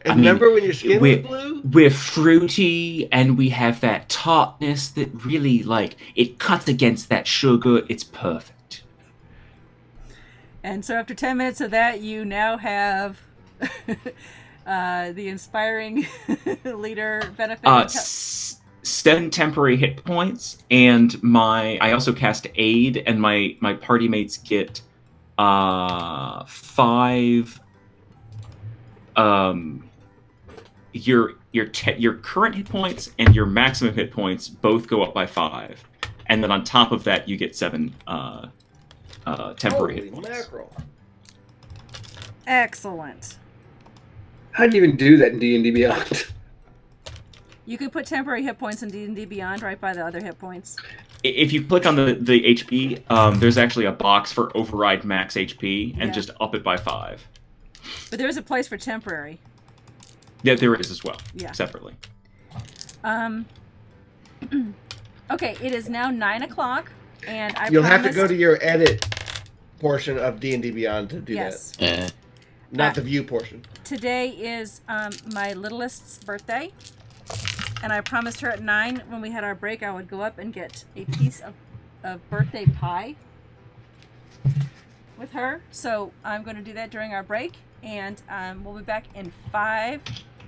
And remember when your skin was blue? We're fruity, and we have that tartness that really, like, it cuts against that sugar. It's perfect. And so after 10 minutes of that, you now have the inspiring leader benefit. 7 temporary hit points, and I also cast aid, and my party mates get 5. Your current hit points and your maximum hit points both go up by 5, and then on top of that you get 7 temporary hit points. Mackerel. Excellent. How do you even do that in D&D Beyond? You can put temporary hit points in D&D Beyond right by the other hit points. If you click on the HP, there's actually a box for override max HP, and just up it by 5. But there is a place for temporary. Yeah, there is as well, separately. Okay, it is now 9 o'clock, and You'll have to go to your edit portion of D&D Beyond to do that. Not the view portion. Today is my littlest's birthday, and I promised her at 9 when we had our break I would go up and get a piece of birthday pie with her. So I'm going to do that during our break, and we'll be back in 5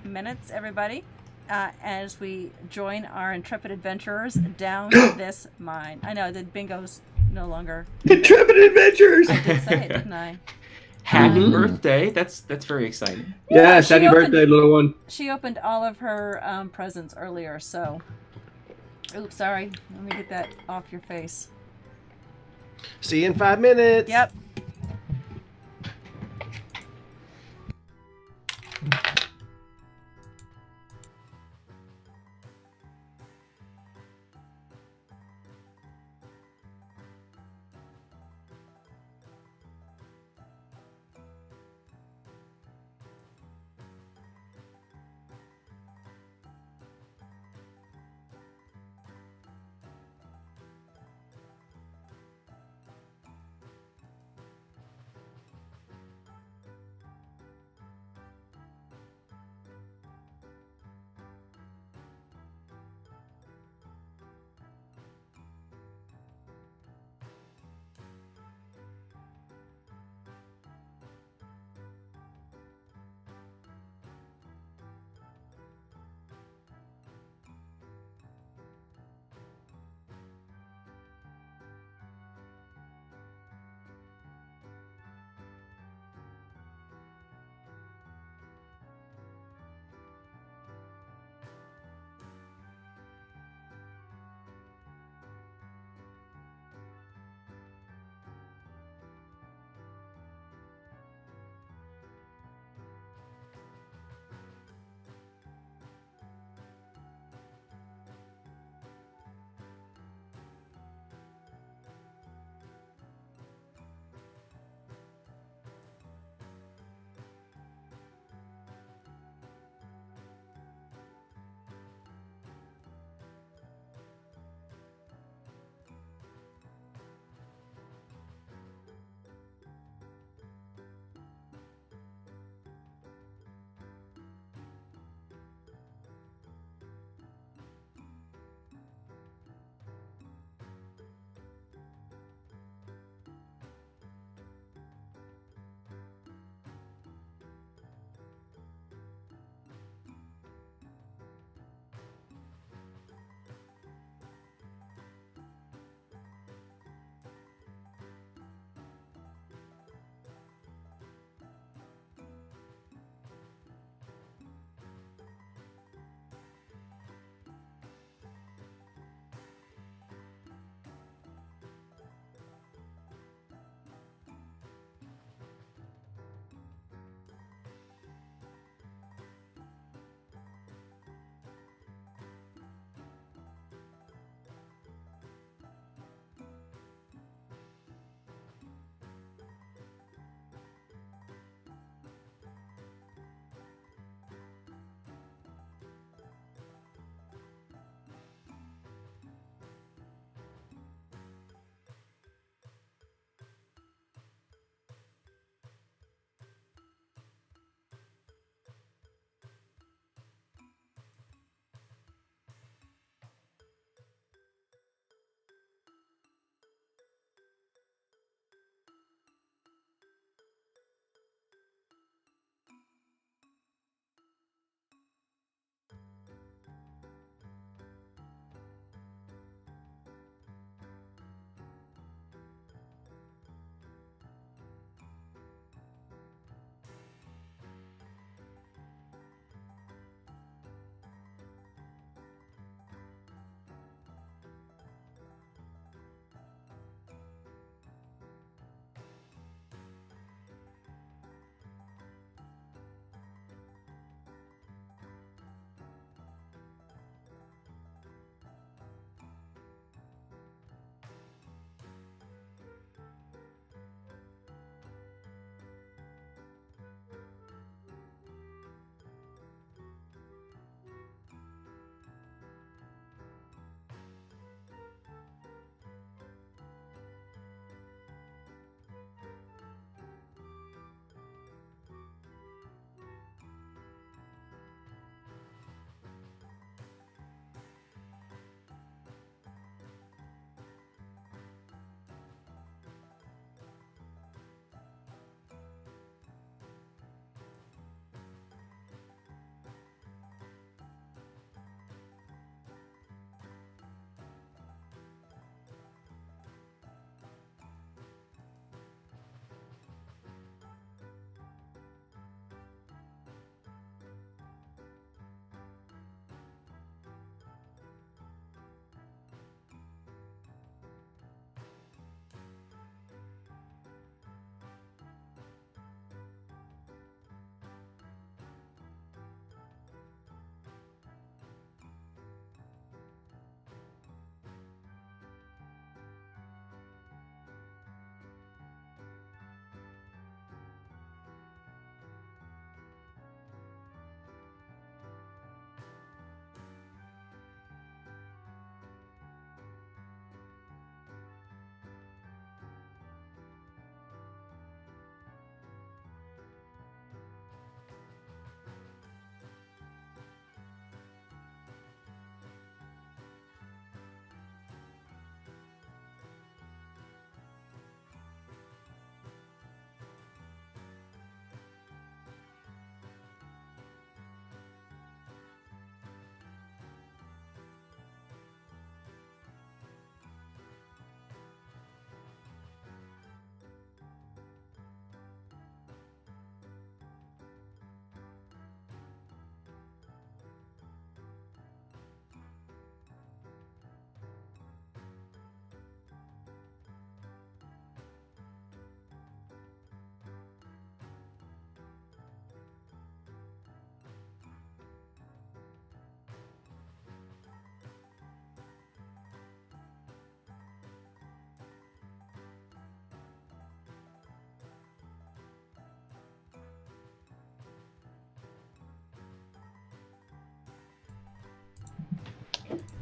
minutes, everybody. as we join our intrepid adventurers down this mine. I know the bingo's no longer. Intrepid Adventures. I did say it, didn't I? Happy Mhm. birthday! That's very exciting. Yes, she happy opened- birthday, little one. She opened all of her presents earlier, so. Oops, sorry. Let me get that off your face. See you in 5 minutes. Yep.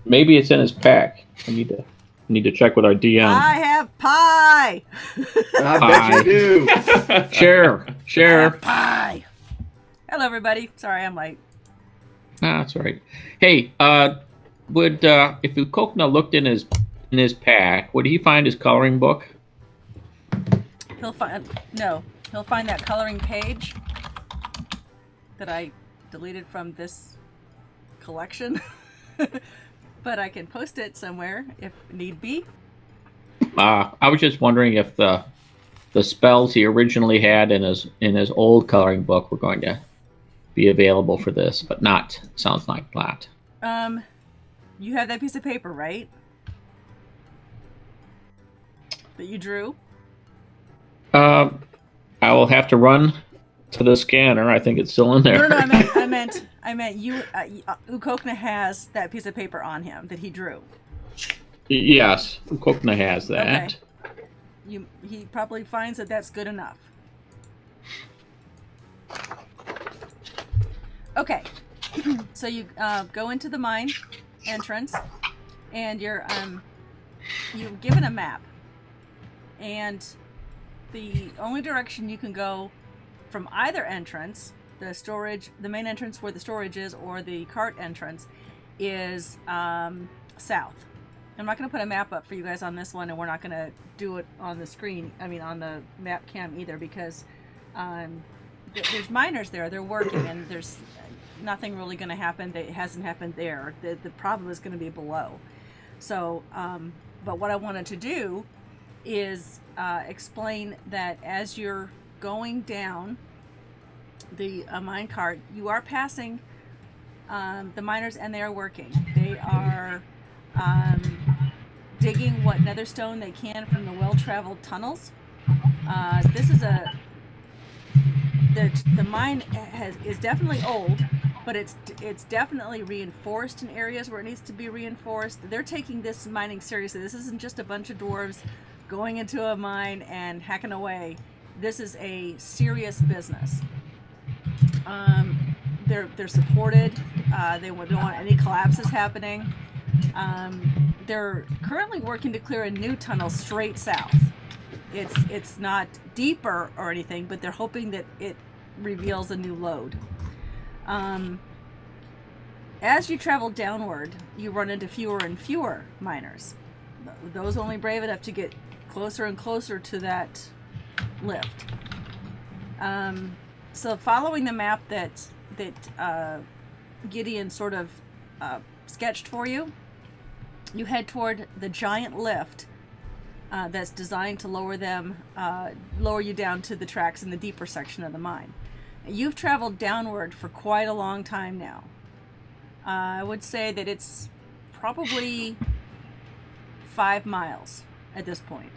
Maybe it's in his pack. I need to check with our DM. I have pie. I bet you do. Share. I have pie. Hello, everybody. Sorry, I'm late. Ah, that's all right. Hey, would if Ukokna looked in his pack, would he find his coloring book? He'll find that coloring page that I deleted from this collection. But I can post it somewhere if need be. I was just wondering if the spells he originally had in his old coloring book were going to be available for this, but not. Sounds like not. You have that piece of paper, right? That you drew? I will have to run to the scanner. I think it's still in there. No, I meant you. Ukokna has that piece of paper on him that he drew. Yes, Ukokna has that. Okay. He probably finds that that's good enough. Okay, so you go into the mine entrance, and you're given a map, and the only direction you can go from either entrance, the main entrance where the storage is, or the cart entrance, is south. I'm not going to put a map up for you guys on this one, and we're not going to do it on the screen, on the map cam either, because there's miners there, they're working, and there's nothing really going to happen that hasn't happened there. The problem is going to be below. So, but what I wanted to do is explain that as you're going down the mine cart, you are passing the miners, and they are working. They are digging what netherstone they can from the well-traveled tunnels. This is the mine is definitely old, but it's definitely reinforced in areas where it needs to be reinforced. They're taking this mining seriously. This isn't just a bunch of dwarves going into a mine and hacking away. This is a serious business. They're supported. They don't want any collapses happening. They're currently working to clear a new tunnel straight south. It's not deeper or anything, but they're hoping that it reveals a new lode. As you travel downward, you run into fewer and fewer miners. Those only brave enough to get closer and closer to that lift. So following the map that Gideon sort of sketched for you, you head toward the giant lift that's designed to lower you down to the tracks in the deeper section of the mine. You've traveled downward for quite a long time now. I would say that it's probably 5 miles at this point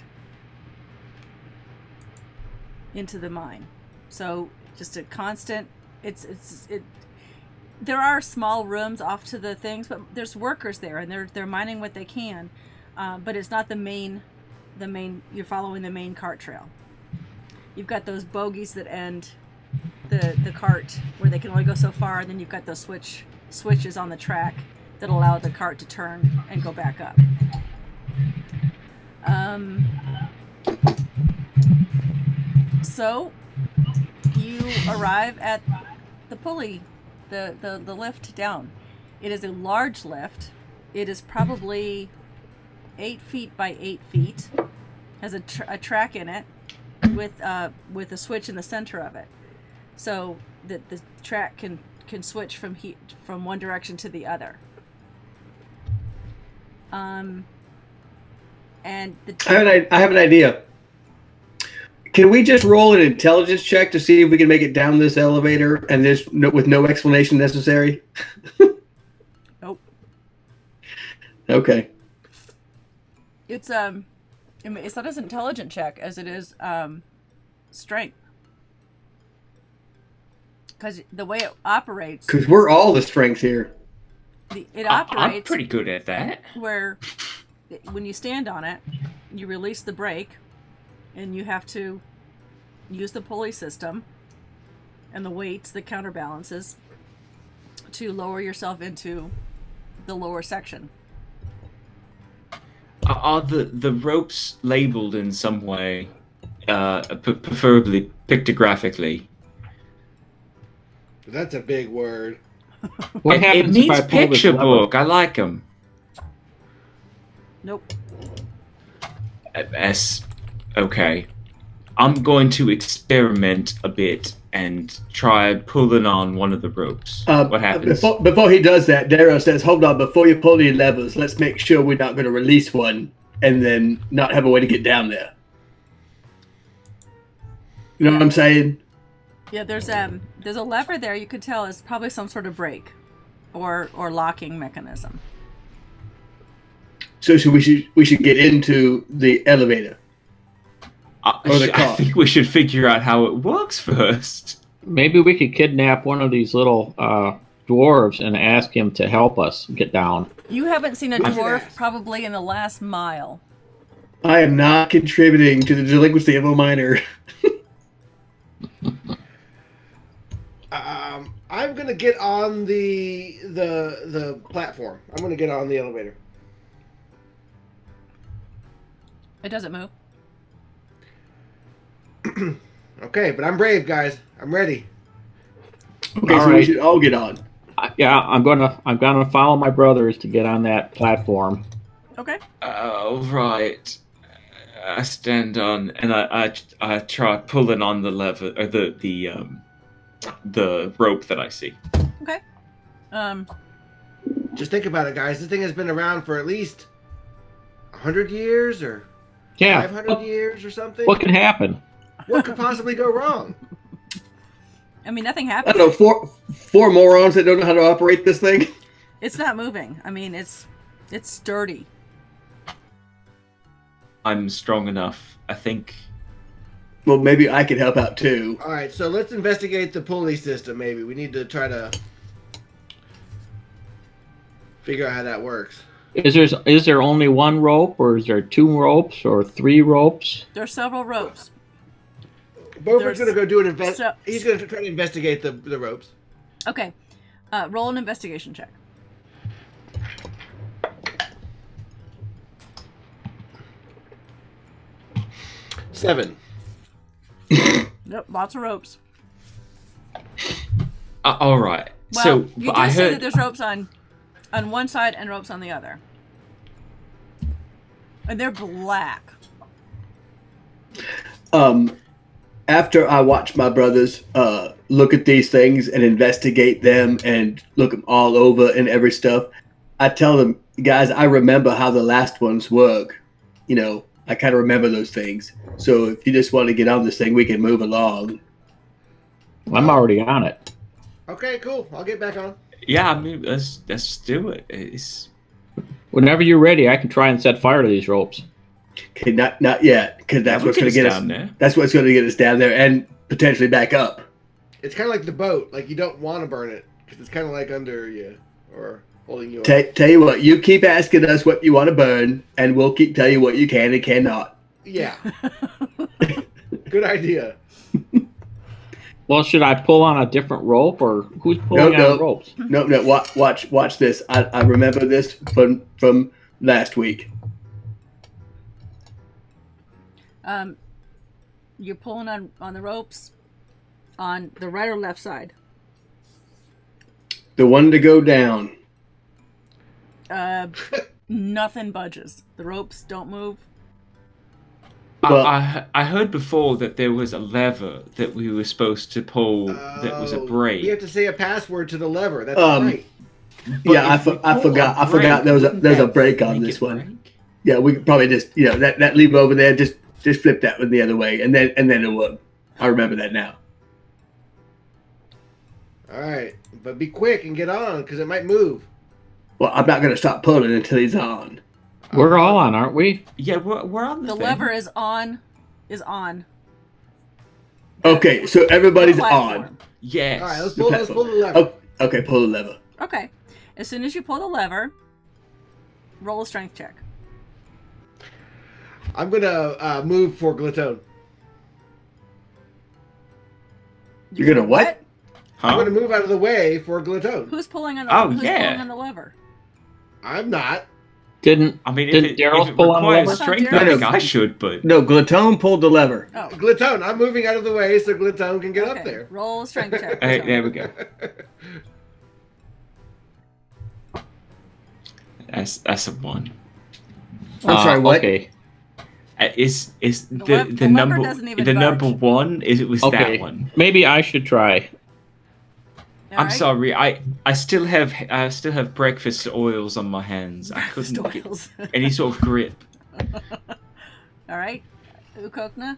into the mine. So just a constant. There are small rooms off to the things, but there's workers there, and they're mining what they can. But it's not the main. You're following the main cart trail. You've got those bogies that end the cart where they can only go so far, and then you've got those switches on the track that allow the cart to turn and go back up. So you arrive at the pulley, the lift down. It is a large lift. It is probably 8 feet by 8 feet. Has a track in it with a switch in the center of it, so that the track can switch from one direction to the other. And I have an idea. Can we just roll an intelligence check to see if we can make it down this elevator and with no explanation necessary? Nope. Okay. It's not as intelligent check as it is strength, because the way it operates. Because we're all the strength here. It operates. I'm pretty good at that. Where, when you stand on it, you release the brake, and you have to use the pulley system and the weights, the counterbalances, to lower yourself into the lower section. Are the ropes labeled in some way, preferably pictographically? That's a big word. What it happens means if I pull this picture lever? book. I like them. Nope. Okay. I'm going to experiment a bit and try pulling on one of the ropes. What happens? Before he does that, Darrow says, hold on, before you pull any levers, let's make sure we're not going to release one and then not have a way to get down there. You know what I'm saying? Yeah, there's a lever there. You could tell it's probably some sort of brake or locking mechanism. So we should get into the elevator. I think we should figure out how it works first. Maybe we could kidnap one of these little dwarves and ask him to help us get down. You haven't seen a dwarf probably in the last mile. I am not contributing to the delinquency of a minor. I'm gonna get on the platform. I'm gonna get on the elevator. It doesn't move. Okay, but I'm brave, guys. I'm ready. Okay, All so we right. should all get on. Yeah, I'm gonna follow my brothers to get on that platform. Okay. Right. I stand on and I try pulling on the lever or the rope that I see. Okay. Just think about it, guys. This thing has been around for at least 100 years or Yeah. 500 years or something. What can happen? What could possibly go wrong? I mean, nothing I happened. don't know, four morons that don't know how to operate this thing. It's not moving. I mean, it's sturdy. I'm strong enough. I think. Well, maybe I could help out too. All right, so let's investigate the pulley system. Maybe we need to try to figure out how that works. Is there only one rope, or is there two ropes, or three ropes? There's several ropes. Beaufort's gonna go do an so- He's gonna try to investigate the ropes. Okay. Roll an investigation check. Seven. Yep, lots of ropes. All right. Well, So you do I see heard. that there's ropes on one side and ropes on the other. And they're black. After I watch my brothers look at these things and investigate them and look them all over and every stuff, I tell them, guys, I remember how the last ones work. You know, I kind of remember those things. So if you just want to get on this thing, we can move along. I'm already on it. Okay, cool. I'll get back on. Yeah, I mean, let's do it. It's Whenever you're ready, I can try and set fire to these ropes. Okay, not yet, because that's what's going to get us down there. That's what's going to get us down there and potentially back up. It's kind of like the boat. Like you don't want to burn it because it's kind of like under you or holding you up. Tell you what, you keep asking us what you want to burn, and we'll keep telling you what you can and cannot. Yeah. Good idea. Well, should I pull on a different rope, or who's pulling on ropes? No. Watch this. I remember this from last week. You're pulling on the ropes on the right or left side? The one to go down. Nothing budges. The ropes don't move. Well- I heard before that there was a lever that we were supposed to pull that was a brake. You have to say a password to the lever. That's Um, right. But Yeah, if we I pull forgot. a I forgot. There's a brake, break on make this it one. break? Yeah, we could probably just that lever over there. Just flip that one the other way, and then it would. I remember that now. All right, but be quick and get on because it might move. Well, I'm not going to stop pulling until he's on. We're all on, aren't we? Yeah, we're on the The thing. lever is on. Is on. Okay, so everybody's Platform. on. Yes. All right, let's pull the lever. Oh, okay, pull the lever. Okay. As soon as you pull the lever, roll a strength check. I'm gonna move for Glatone. You're gonna what? I'm Huh? gonna move out of the way for Glatone. Who's pulling on Oh, who's yeah. pulling on the lever? I'm not. Didn't I mean, Didn't if Daryl it pull on the requires lever? strength, No, I think no. I should, but No, Glatone pulled the lever. Oh, Glatone, I'm moving out of the way so Glatone can get up okay. there. Roll a strength check. hey, Glatone. there we go. That's a 1. I'm sorry, what? Okay. Is The the lever number doesn't even the number budge. 1? It was Okay. that one. Maybe I should try. All I'm right. sorry. I still have breakfast oils on my hands. I couldn't get Oils. any sort of grip. All right. Ukokna?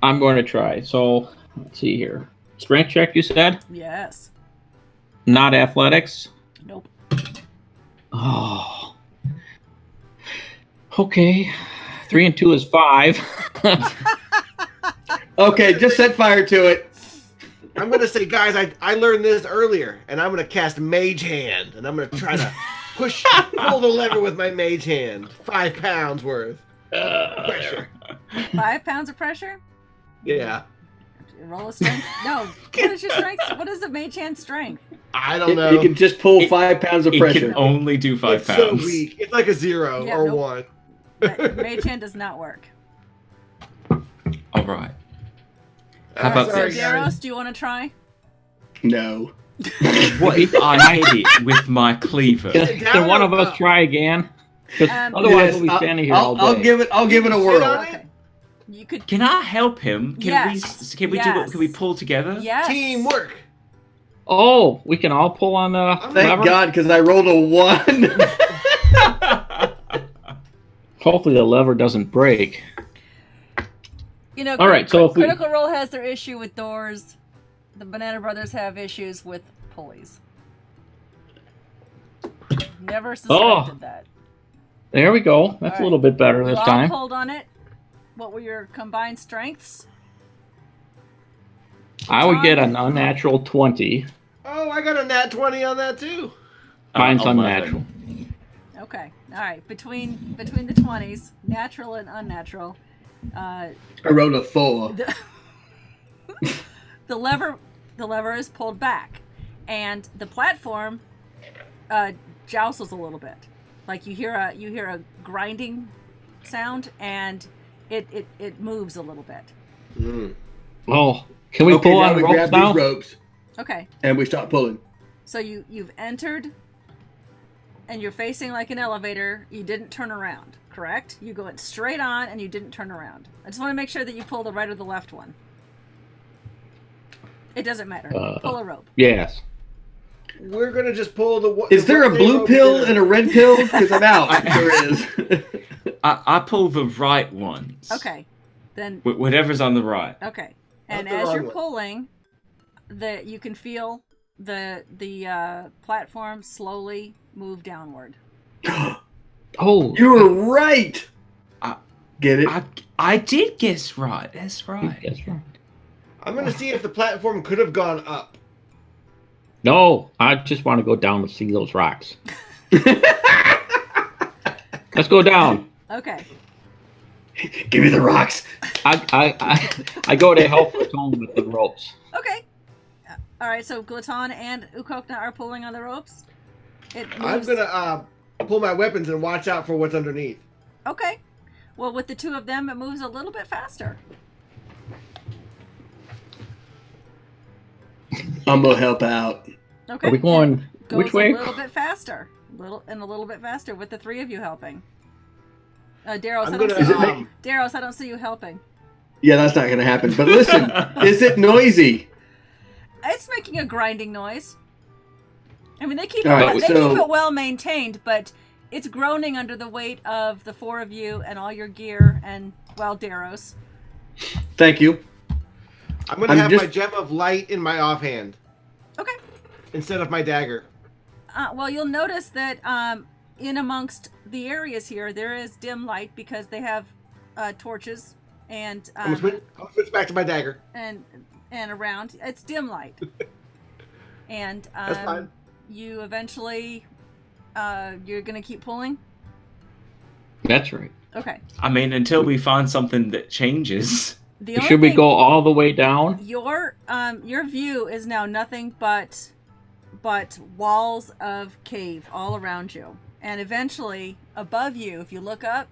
I'm going to try. So, let's see here. Strength check, you said? Yes. Not athletics? Nope. Oh. Okay. 3 and 2 is 5. Okay, just set fire to it. I'm gonna say, guys, I learned this earlier, and I'm gonna cast Mage Hand, and I'm gonna try to pull the lever with my Mage Hand. 5 pounds worth pressure. 5 pounds of pressure? Yeah, Roll a strength? No. What is your strength? What is the mage hand strength? I don't know. You can just pull It- 5 pounds of It pressure. can only do 5 it's pounds. so weak. It's like a 0 Yeah, or nope. 1. Mage hand does not work. All right. How All right, about so sorry, this? guys. Daros, do you want to try? No. What if I hit it with my cleaver? Can one of us try again? 'Cause Um, otherwise, Yes, we'll be standing here all I'll day. give it. I'll give it a Sit whirl. on it. Okay. You could. Can I help him? Yes. Can we Yes. can we pull together? Yes. Teamwork. Oh, we can all pull on the Thank lever? God, because I rolled a 1. Hopefully the lever doesn't break. You know, All right, so if we- Critical Role has their issue with doors. The Banana Brothers have issues with pulleys. Never suspected that. There we go. That's All a little bit better You this all time. pulled on it. What were your combined strengths? I would get an unnatural 20. Oh, I got a nat 20 on that too. Mine's 11. unnatural. Okay, all right. Between the 20s, natural and unnatural, I rolled a 4. the lever is pulled back, and the platform jostles a little bit. Like you hear a grinding sound, and it moves a little bit. Oh, can we pull now on we ropes grab now? these ropes Okay, and we start pulling. so you've entered, and you're facing like an elevator. You didn't turn around, correct? You go straight on, and you didn't turn around. I just want to make sure that you pull the right or the left one. It doesn't matter. Pull a rope. Yes. We're gonna just pull the. Is there a the blue rope pill together. and a red pill? Because I'm out. There is. I pull the right ones. Okay, then Whatever's on the right. okay. And the as wrong you're one. pulling, you can feel the platform slowly move downward. Oh, You were right. Get it? I did guess right. That's right. that's right. I'm gonna see if the platform could have gone up. No, I just want to go down to see those rocks. Let's go down. Okay. Give me the rocks. I go to help Ratone with the ropes. Okay. All right. So Glaton and Ukokna are pulling on the ropes. It I'm moves. gonna pull my weapons and watch out for what's underneath. Okay. Well, with the two of them, it moves a little bit faster. I'm gonna help out. Okay. Are we going Goes which way? A little bit faster. A little bit faster with the three of you helping. Daros, I'm I don't gonna. see it Daros, I don't see you helping. Yeah, that's not gonna happen. But listen, is it noisy? It's making a grinding noise. I mean, they keep All right, they so- keep it well maintained, but it's groaning under the weight of the four of you and all your gear and Daros. Thank you. I'm gonna I'm have just- my gem of light in my offhand Okay. instead of my dagger. Well, you'll notice that in amongst the areas here, there is dim light because they have torches and I'm gonna switch back to my dagger. and around. It's dim light. And That's fine. you eventually you're gonna keep pulling. That's right. Okay. I mean, until we find something that changes. The only Should we thing- go all the way down? Your view is now nothing but walls of cave all around you. and eventually, above you, if you look up,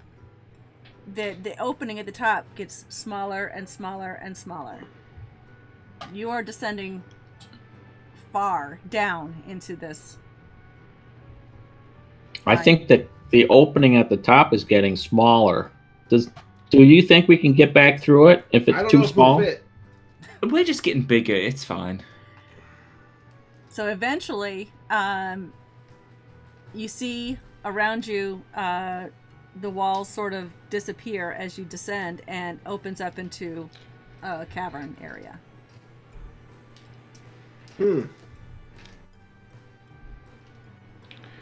the opening at the top gets smaller and smaller and smaller. You are descending far down into this. I think that the opening at the top is getting smaller. Do you think we can get back through it if I it's don't too know if small? we'll fit. We're just getting bigger. It's fine. So eventually, you see around you the walls sort of disappear as you descend and opens up into a cavern area.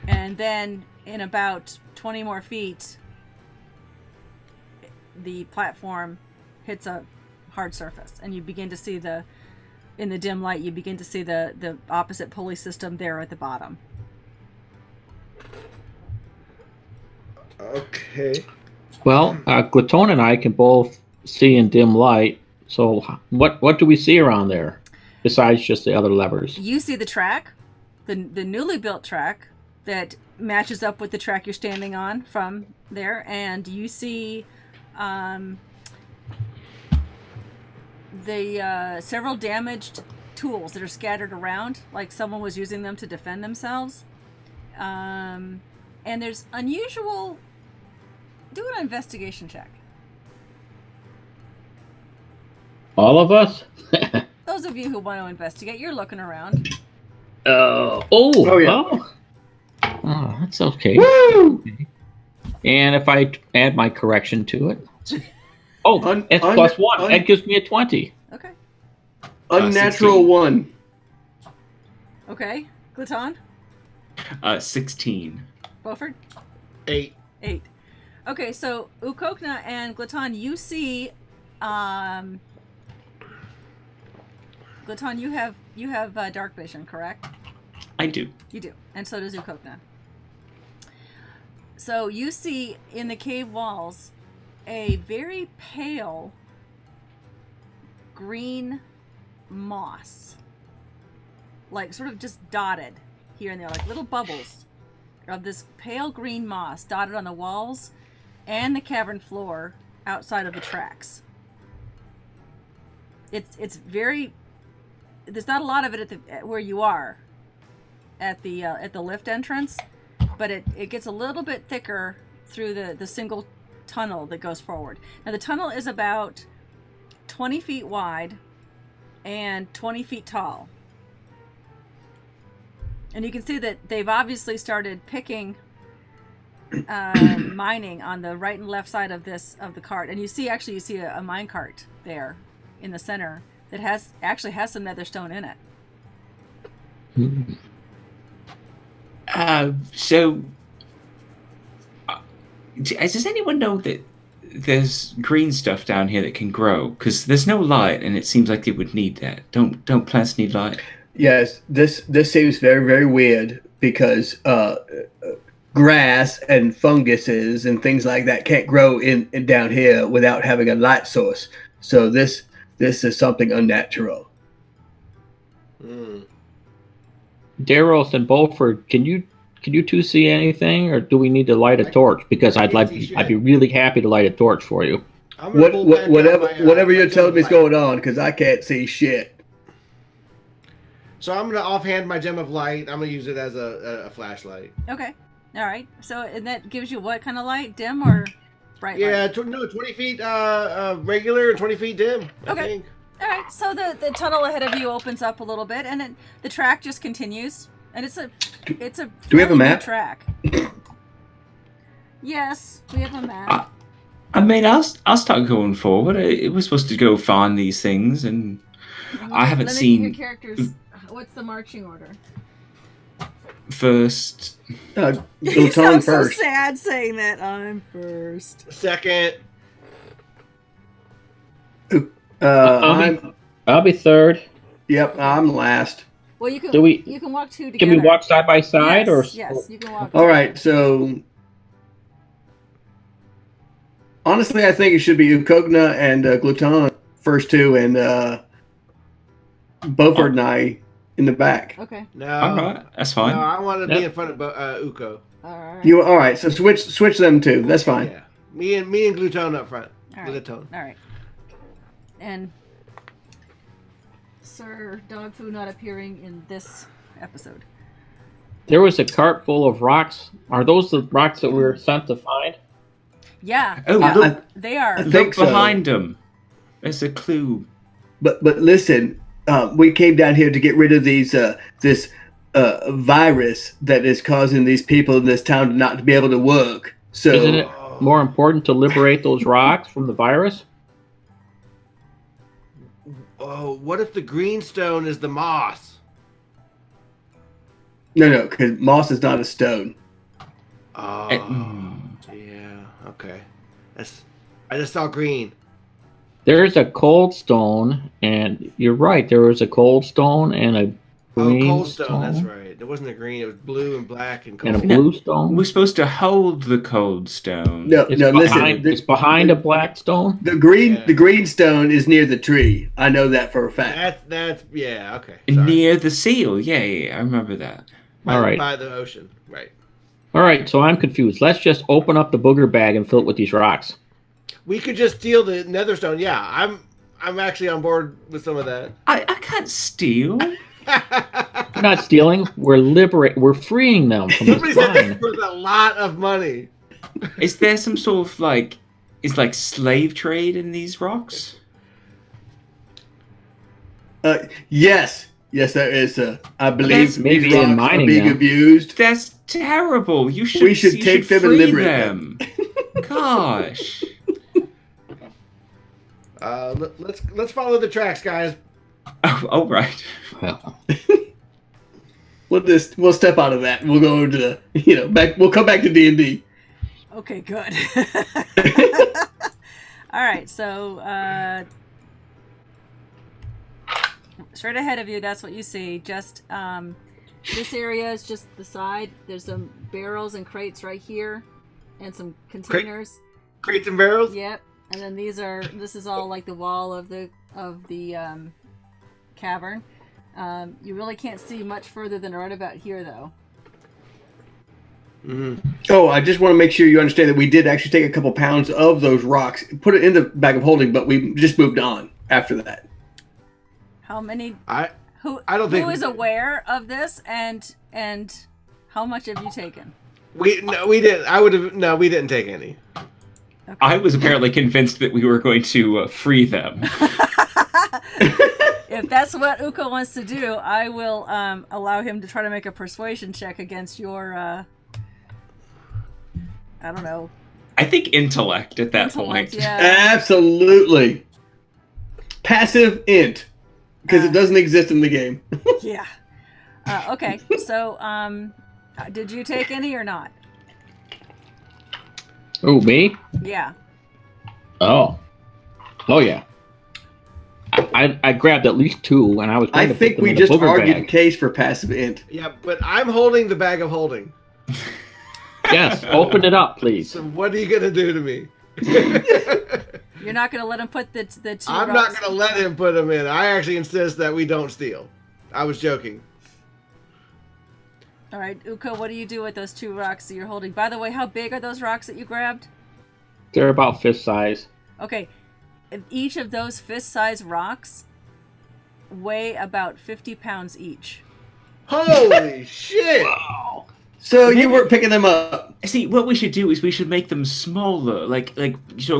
And then in about 20 more feet, the platform hits a hard surface, and you begin to see in the dim light, you begin to see the opposite pulley system there at the bottom. Okay. Well, Glatone and I can both see in dim light. So what do we see around there besides just the other levers? You see the track, the newly built track that matches up with the track you're standing on from there, and you see the several damaged tools that are scattered around, like someone was using them to defend themselves. And there's unusual... Do an investigation check. All of us? Those of you who want to investigate, you're looking around. Oh, yeah. Oh, that's okay. Woo! And if I add my correction to it, it's +1. That gives me a 20. Okay. Unnatural 16. 1. Okay. Glaton? 16. Beaufort? 8. 8. Okay, so Ukokna and Glaton, you see, Glaton, you have dark vision, correct? I do. You do, and so does Ukokna. So you see in the cave walls a very pale green moss, like sort of just dotted here and there, like little bubbles of this pale green moss dotted on the walls and the cavern floor outside of the tracks. It's very... There's not a lot of it at where you are at the lift entrance, but it gets a little bit thicker through the single tunnel that goes forward. Now the tunnel is about 20 feet wide and 20 feet tall. And you can see that they've obviously started picking mining on the right and left side of the cart, and you see a mine cart there in the center that has some nether stone in it. Does anyone know that there's green stuff down here that can grow? Because there's no light, and it seems like it would need that. Don't plants need light? Yes, this seems very, very weird because grass and funguses and things like that can't grow in down here without having a light source. So this is something unnatural. Daros and Beaufort, can you two see anything, or do we need to light a torch? Because I'd be really happy to light a torch for you. Whatever you're telling me is going on, because I can't see shit. So I'm gonna offhand my gem of light. I'm gonna use it as a flashlight. Okay. All right. So, and that gives you what kind of light? Dim or bright light? Yeah, 20 feet regular and 20 feet dim. I think. All right. So the tunnel ahead of you opens up a little bit, and the track just continues, and it's a Do we have a map? Track. Yes, we have a map. I mean, I'll start going forward. We're supposed to go find these things, and I haven't seen your characters. What's the marching order? First. You sound so sad saying that. I'm first. Second. I'll be third. Yep, I'm last. Well, you can. You can walk two together. Can we walk side by side, yes, you can walk. All right, so honestly, I think it should be Ukogna and Gluton first two, and Beaufort and I in the back. Okay. No. All right, that's fine. No, I want to be Yep. in front of Uko. All right. You all right? So switch them too. That's fine. Yeah. Me and Glutone up front. All right. Glutone. All right. And Sir Dogfu not appearing in this episode. There was a cart full of rocks. Are those the rocks that we were sent to find? Yeah. Oh, yeah, look, they are. I think look so. behind them. There's a clue. But listen, we came down here to get rid of this virus that is causing these people in this town not to be able to work. So Isn't it more important to liberate those rocks from the virus? Oh, what if the green stone is the moss? no, because moss is not a stone. Oh, Mm. yeah. Okay. I just saw green. There's a cold stone, and you're right. There was a cold stone and a green Cold stone. That's right. It wasn't a green. It was blue and black and cold. and a stone. blue stone. We're supposed to hold the cold stone. No, It's listen. it's behind a black stone. The green Yeah. the green stone is near the tree. I know that for a fact. That's yeah. Okay. Sorry. Near the seal. Yeah, I remember that. All right. By the ocean. Right. All right, so I'm confused. Let's just open up the booger bag and fill it with these rocks. We could just steal the netherstone. Yeah, I'm actually on board with some of that. I can't steal. We're not stealing. We're freeing them from Somebody this said this bind. was a lot of money. Is there some sort of like slave trade in these rocks? Yes, there is. I believe That's maybe these in rocks are mining being now. abused. That's terrible. You should. We should you take them and free liberate them. Gosh. Let's follow the tracks, guys. Oh, right. Well, We'll step out of that. And we'll go into the back. We'll come back to D&D. Okay, good. All right, so straight ahead of you, that's what you see. Just this area is just the side. There's some barrels and crates right here, and some containers. Crates and barrels. Yep. And then this is all like the wall of the cavern. You really can't see much further than right about here, though. Mm-hmm. Oh, I just want to make sure you understand that we did actually take a couple pounds of those rocks, put it in the bag of holding, but we just moved on after that. How many? I don't think who is aware of this, and how much have you taken? we didn't. We didn't take any. Okay. I was apparently convinced that we were going to free them. If that's what Uko wants to do, I will allow him to try to make a persuasion check against your, I don't know. I think intellect at that intellect, point. Yeah. Absolutely. Passive int. Because it doesn't exist in the game. Yeah. Okay, so did you take any or not? oh, me? Yeah. Oh yeah. I grabbed at least 2, and I was. Going I to put think them we in a just booger argued the bag. case for passive int. Yeah, but I'm holding the bag of holding. Yes, open it up, please. So what are you gonna do to me? You're not going to let him put the two I'm rocks- not gonna let him put them in. I actually insist that we don't steal. I was joking. All right, Uko, what do you do with those 2 rocks that you're holding? By the way, how big are those rocks that you grabbed? They're about fist size. Okay, each of those fist-sized rocks weigh about 50 pounds each. Holy shit! So you weren't picking them up. See, what we should do is we should make them smaller, like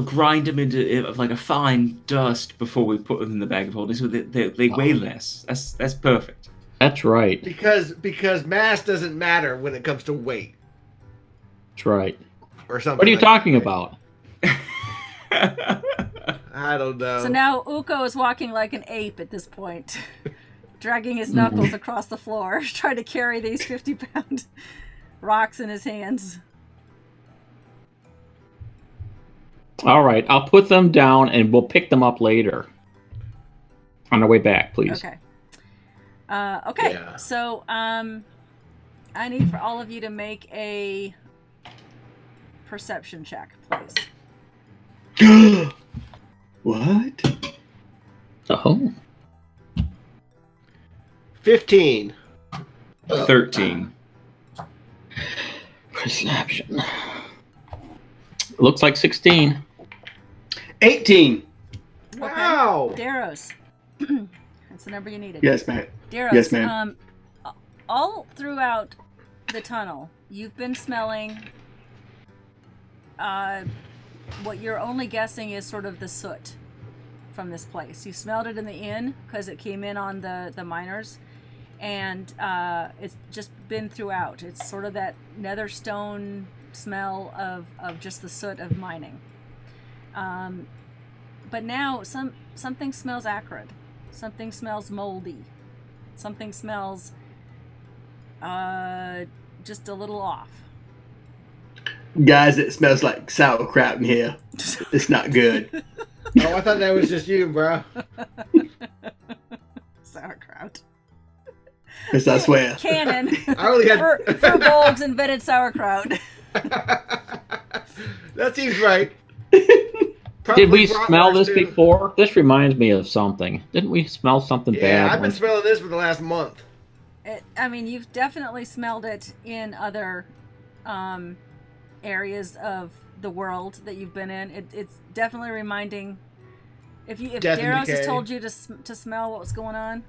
grind them into like a fine dust before we put them in the bag of holding, so that they weigh less. That's perfect. That's right. Because mass doesn't matter when it comes to weight That's right. or something. What are you like talking that. about? I don't know. So now Uko is walking like an ape at this point, dragging his knuckles across the floor, trying to carry these 50-pound rocks in his hands. All right, I'll put them down, and we'll pick them up later. On our way back, please. Okay. Okay. Yeah. So I need for all of you to make a perception check, please. What? Oh. 15. 13. Perception. Looks like 16. 18. Wow. Daros. That's the number you needed. Yes, ma'am. Daros, Yes, ma'am. All throughout the tunnel, you've been smelling what you're only guessing is sort of the soot from this place. You smelled it in the inn because it came in on the miners, and it's just been throughout. It's sort of that nether stone smell of just the soot of mining. But now something smells acrid. Something smells moldy. Something smells just a little off. Guys, it smells like sauerkraut in here. It's not good. Oh, I thought that was just you, bro. Sauerkraut. Yes, I swear. Canon. I only had. Furbolgs invented sauerkraut. That seems right. Did we Probably smell bratwurst, this too. before? This reminds me of something. Didn't we smell something Yeah, bad? I've been smelling this for the last month. I mean, you've definitely smelled it in other areas of the world that you've been in. It's definitely reminding. If Death and Daros has decay. told you to smell what was going on,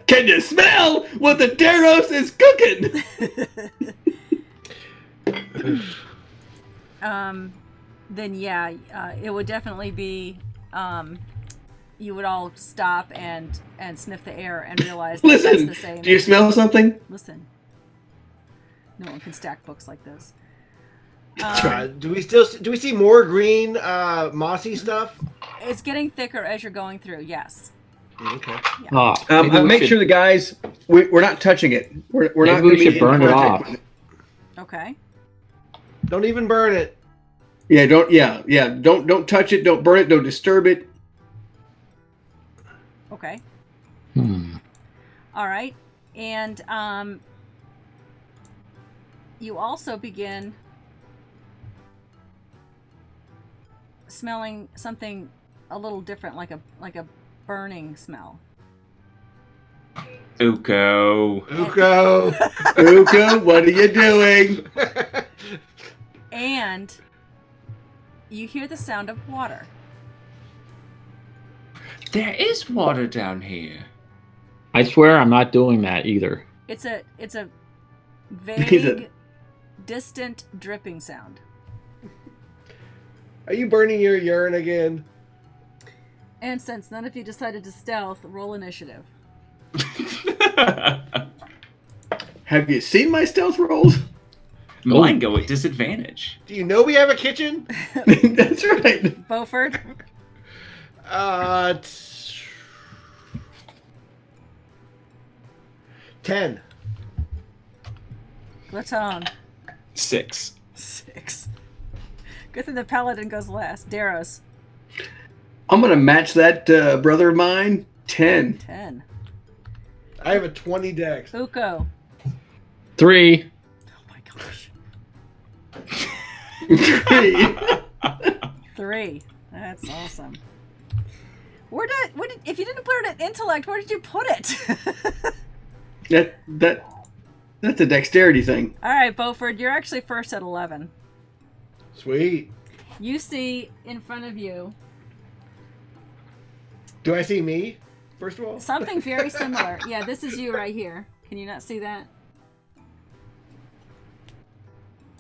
Can you smell what the Daros is cooking? then yeah, it would definitely be. You would all stop and sniff the air and realize that that's Listen, the same. do you smell something? Listen. No one can stack books like this. Do we see more green mossy stuff? It's getting thicker as you're going through. Yes. Okay. Maybe we Make should- sure the guys, we're not touching it. We're not Maybe going we to be should in burn it contact off. with it. Okay. Don't even burn it. Yeah, don't touch it, don't burn it, don't disturb it. Okay. Hmm. All right. And you also begin smelling something a little different, like a burning smell. Uko. Uko. Uka, what are you doing? And you hear the sound of water. There is water down here. I swear I'm not doing that either. It's a He's vague, distant dripping sound. Are you burning your urine again? And since none of you decided to stealth, roll initiative. Have you seen my stealth rolls? Mine go at disadvantage. Do you know we have a kitchen? That's right. Beaufort, 10. Glaton, 6. 6. Good thing the paladin goes last. Daros, I'm going to match that brother of mine, 10. 10. I have a 20 dex. Uko, 3. oh my gosh, 3. 3. That's awesome. What did, if you didn't put it at intellect, where did you put it? That's a dexterity thing. All right, Beaufort, you're actually first at 11. Sweet. You see in front of you Do I see me, first of all? something very similar. Yeah, this is you right here. Can you not see that?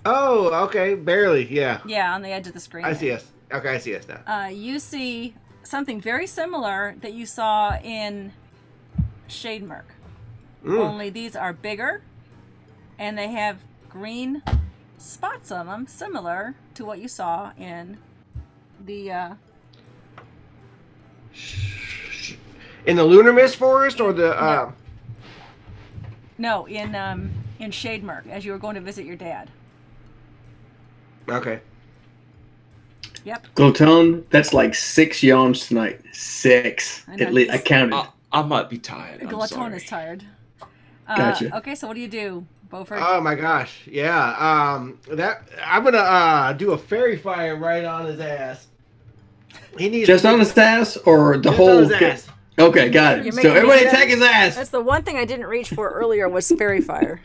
Oh, okay. Barely, yeah. Yeah, on the edge of the screen. I there. see us. Okay, I see us now. You see something very similar that you saw in Shademerk. Only these are bigger, and they have green spots on them, similar to what you saw in the In the Lunar Mist Forest or the... no, in Shademerk, as you were going to visit your dad. Okay. Yep. Glotone, that's like 6 yawns tonight. 6. I know. At least I counted. I might be tired. I'm Glaton sorry. is tired. Gotcha. Okay, so what do you do, Beaufort? Oh my gosh. Yeah. That I'm gonna do a fairy fire right on his ass. He needs Just on his ass or the just whole... on his ass. Okay, got You're it. So making me everybody do that? attack his ass. That's the one thing I didn't reach for earlier was fairy fire.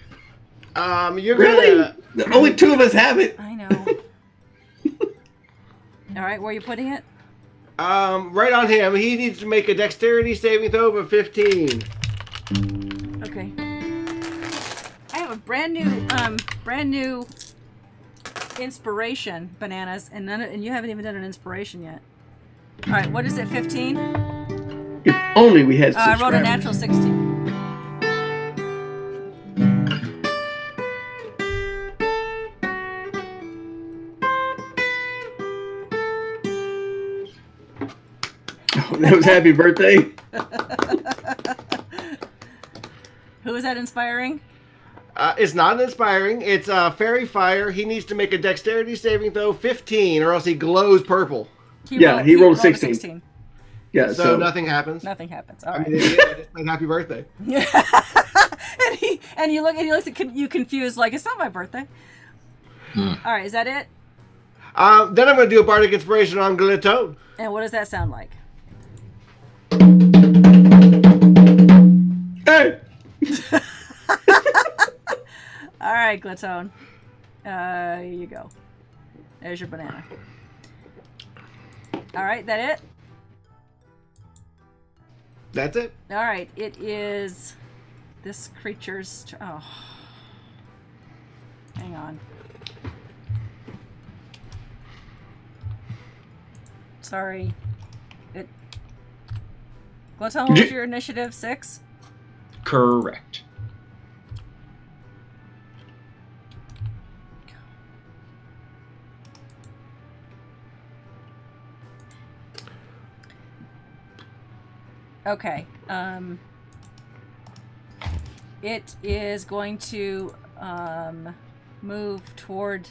You're Really? gonna. Only 2 of us have it. I know. All right, where are you putting it? Right on him. He needs to make a dexterity saving throw of 15. Okay. I have a brand new inspiration, Bananas, and you haven't even done an inspiration yet. All right, what is it? 15? If only we had I subscribers. wrote a natural 16. Oh, that was happy birthday. Who is that inspiring? It's not inspiring. It's fairy fire. He needs to make a dexterity saving throw 15, or else he glows purple. He rolled a 16. Yeah, So nothing happens. Nothing happens. All I right. mean, I just played happy birthday. and he looks at you confused, like it's not my birthday. All right, is that it? Then I'm going to do a bardic inspiration on Glittone. And what does that sound like? Hey! All right, Glittone. Here you go. There's your banana. All right, that it? That's it. All right, it is this creature's. Oh, hang on. Sorry. Glittone, what was your initiative? 6? Correct. Okay. It is going to move toward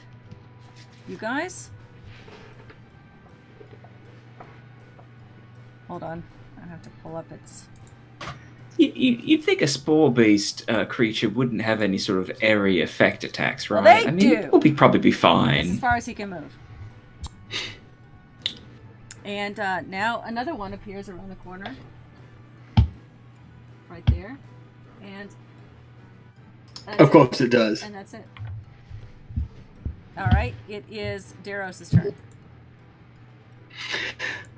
you guys. Hold on. I have to pull up its. You'd think a spore beast creature wouldn't have any sort of area effect attacks, right? Well, they I mean, do. we'll probably be That's fine. as far as he can move. And now another one appears around the corner. Right there. And that's Of course it does. And that's it. Alright, it is Daros's turn.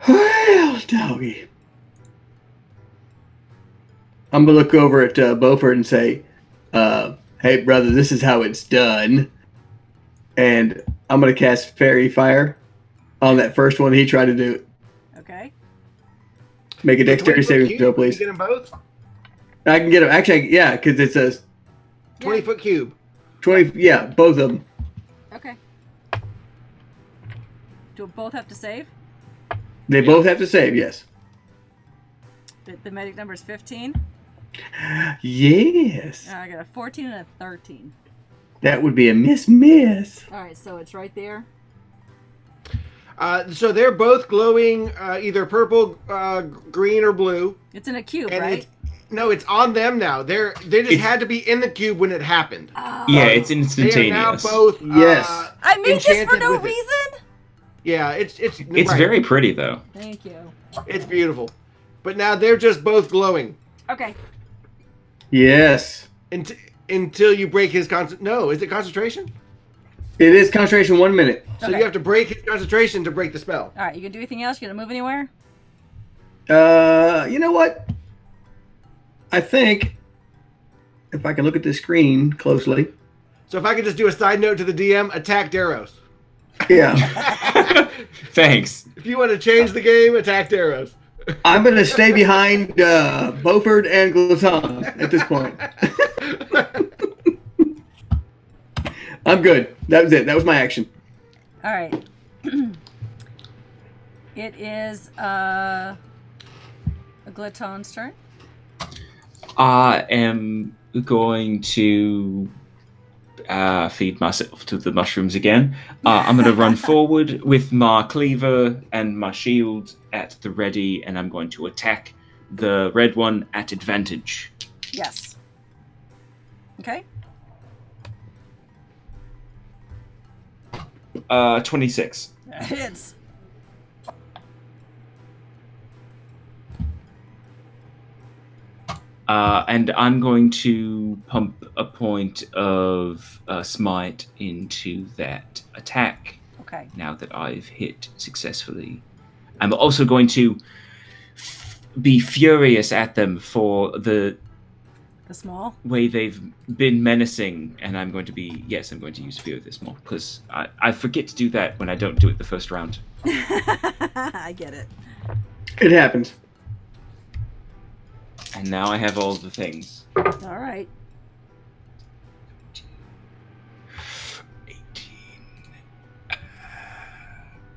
Well, doggy. I'm going to look over at Beaufort and say, hey, brother, this is how it's done. And I'm going to cast Fairy Fire on that first one he tried to do. Okay. Make a dexterity saving throw, please. Can you get them both? I can get them. Actually, yeah, because it says 20-foot cube. 20. Yeah, both of them. Okay. Do both have to save? They both have to save, yes. The medic number is 15. Yes. I got a 14 and a 13. That would be a miss. Alright, so it's right there. So they're both glowing either purple, green, or blue. It's in a cube, And right? it's on them now. They just had to be in the cube when it happened. Oh. Yeah, it's They are now instantaneous. both. Yes. I made this for enchanted no with it. reason? Yeah, it's It's right. very pretty, though. Thank you. It's beautiful. But now they're just both glowing Okay. Yes. until you break his No, is it concentration? It is concentration 1 minute. So Okay. you have to break his concentration to break the spell. Alright, you can do anything else? You gonna move anywhere? You know what? I think if I can look at the screen closely. So if I could just do a side note to the DM, attack Daros. Yeah. Thanks. If you want to change the game, attack Daros. I'm going to stay behind Beaufort and Glaton at this point. I'm good. That was it. That was my action. Alright. It is Glaton's turn. I am going to feed myself to the mushrooms again. I'm going to run forward with my cleaver and my shield at the ready, and I'm going to attack the red one at advantage. Yes. Okay. 26. That hits. And I'm going to pump a point of smite into that attack. Okay. Now that I've hit successfully, I'm also going to be furious at them for the small way they've been menacing, and I'm going to use Fear of the Small, because I forget to do that when I don't do it the first round. I get it. It happens. And now I have all the things. All right. 18.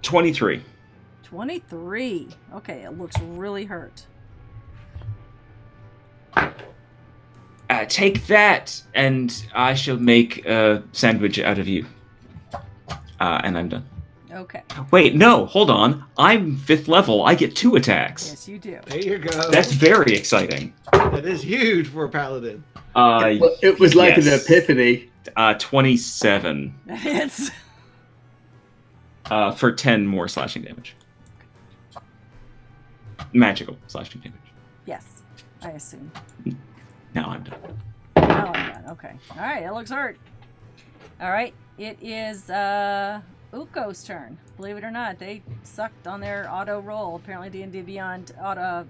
23. 23. Okay, it looks really hurt. Take that, and I shall make a sandwich out of you. And I'm done. Okay. Wait, no, hold on. I'm 5th level. I get 2 attacks. Yes, you do. There you go. That's very exciting. That is huge for a paladin. It was like an epiphany. 27. It's For 10 more slashing damage. Magical slashing damage. yes, I assume. Now I'm done. Now I'm done. Okay. All right, it looks hurt. All right, it is Uko's turn. Believe it or not, they sucked on their auto roll. Apparently, D&D Beyond auto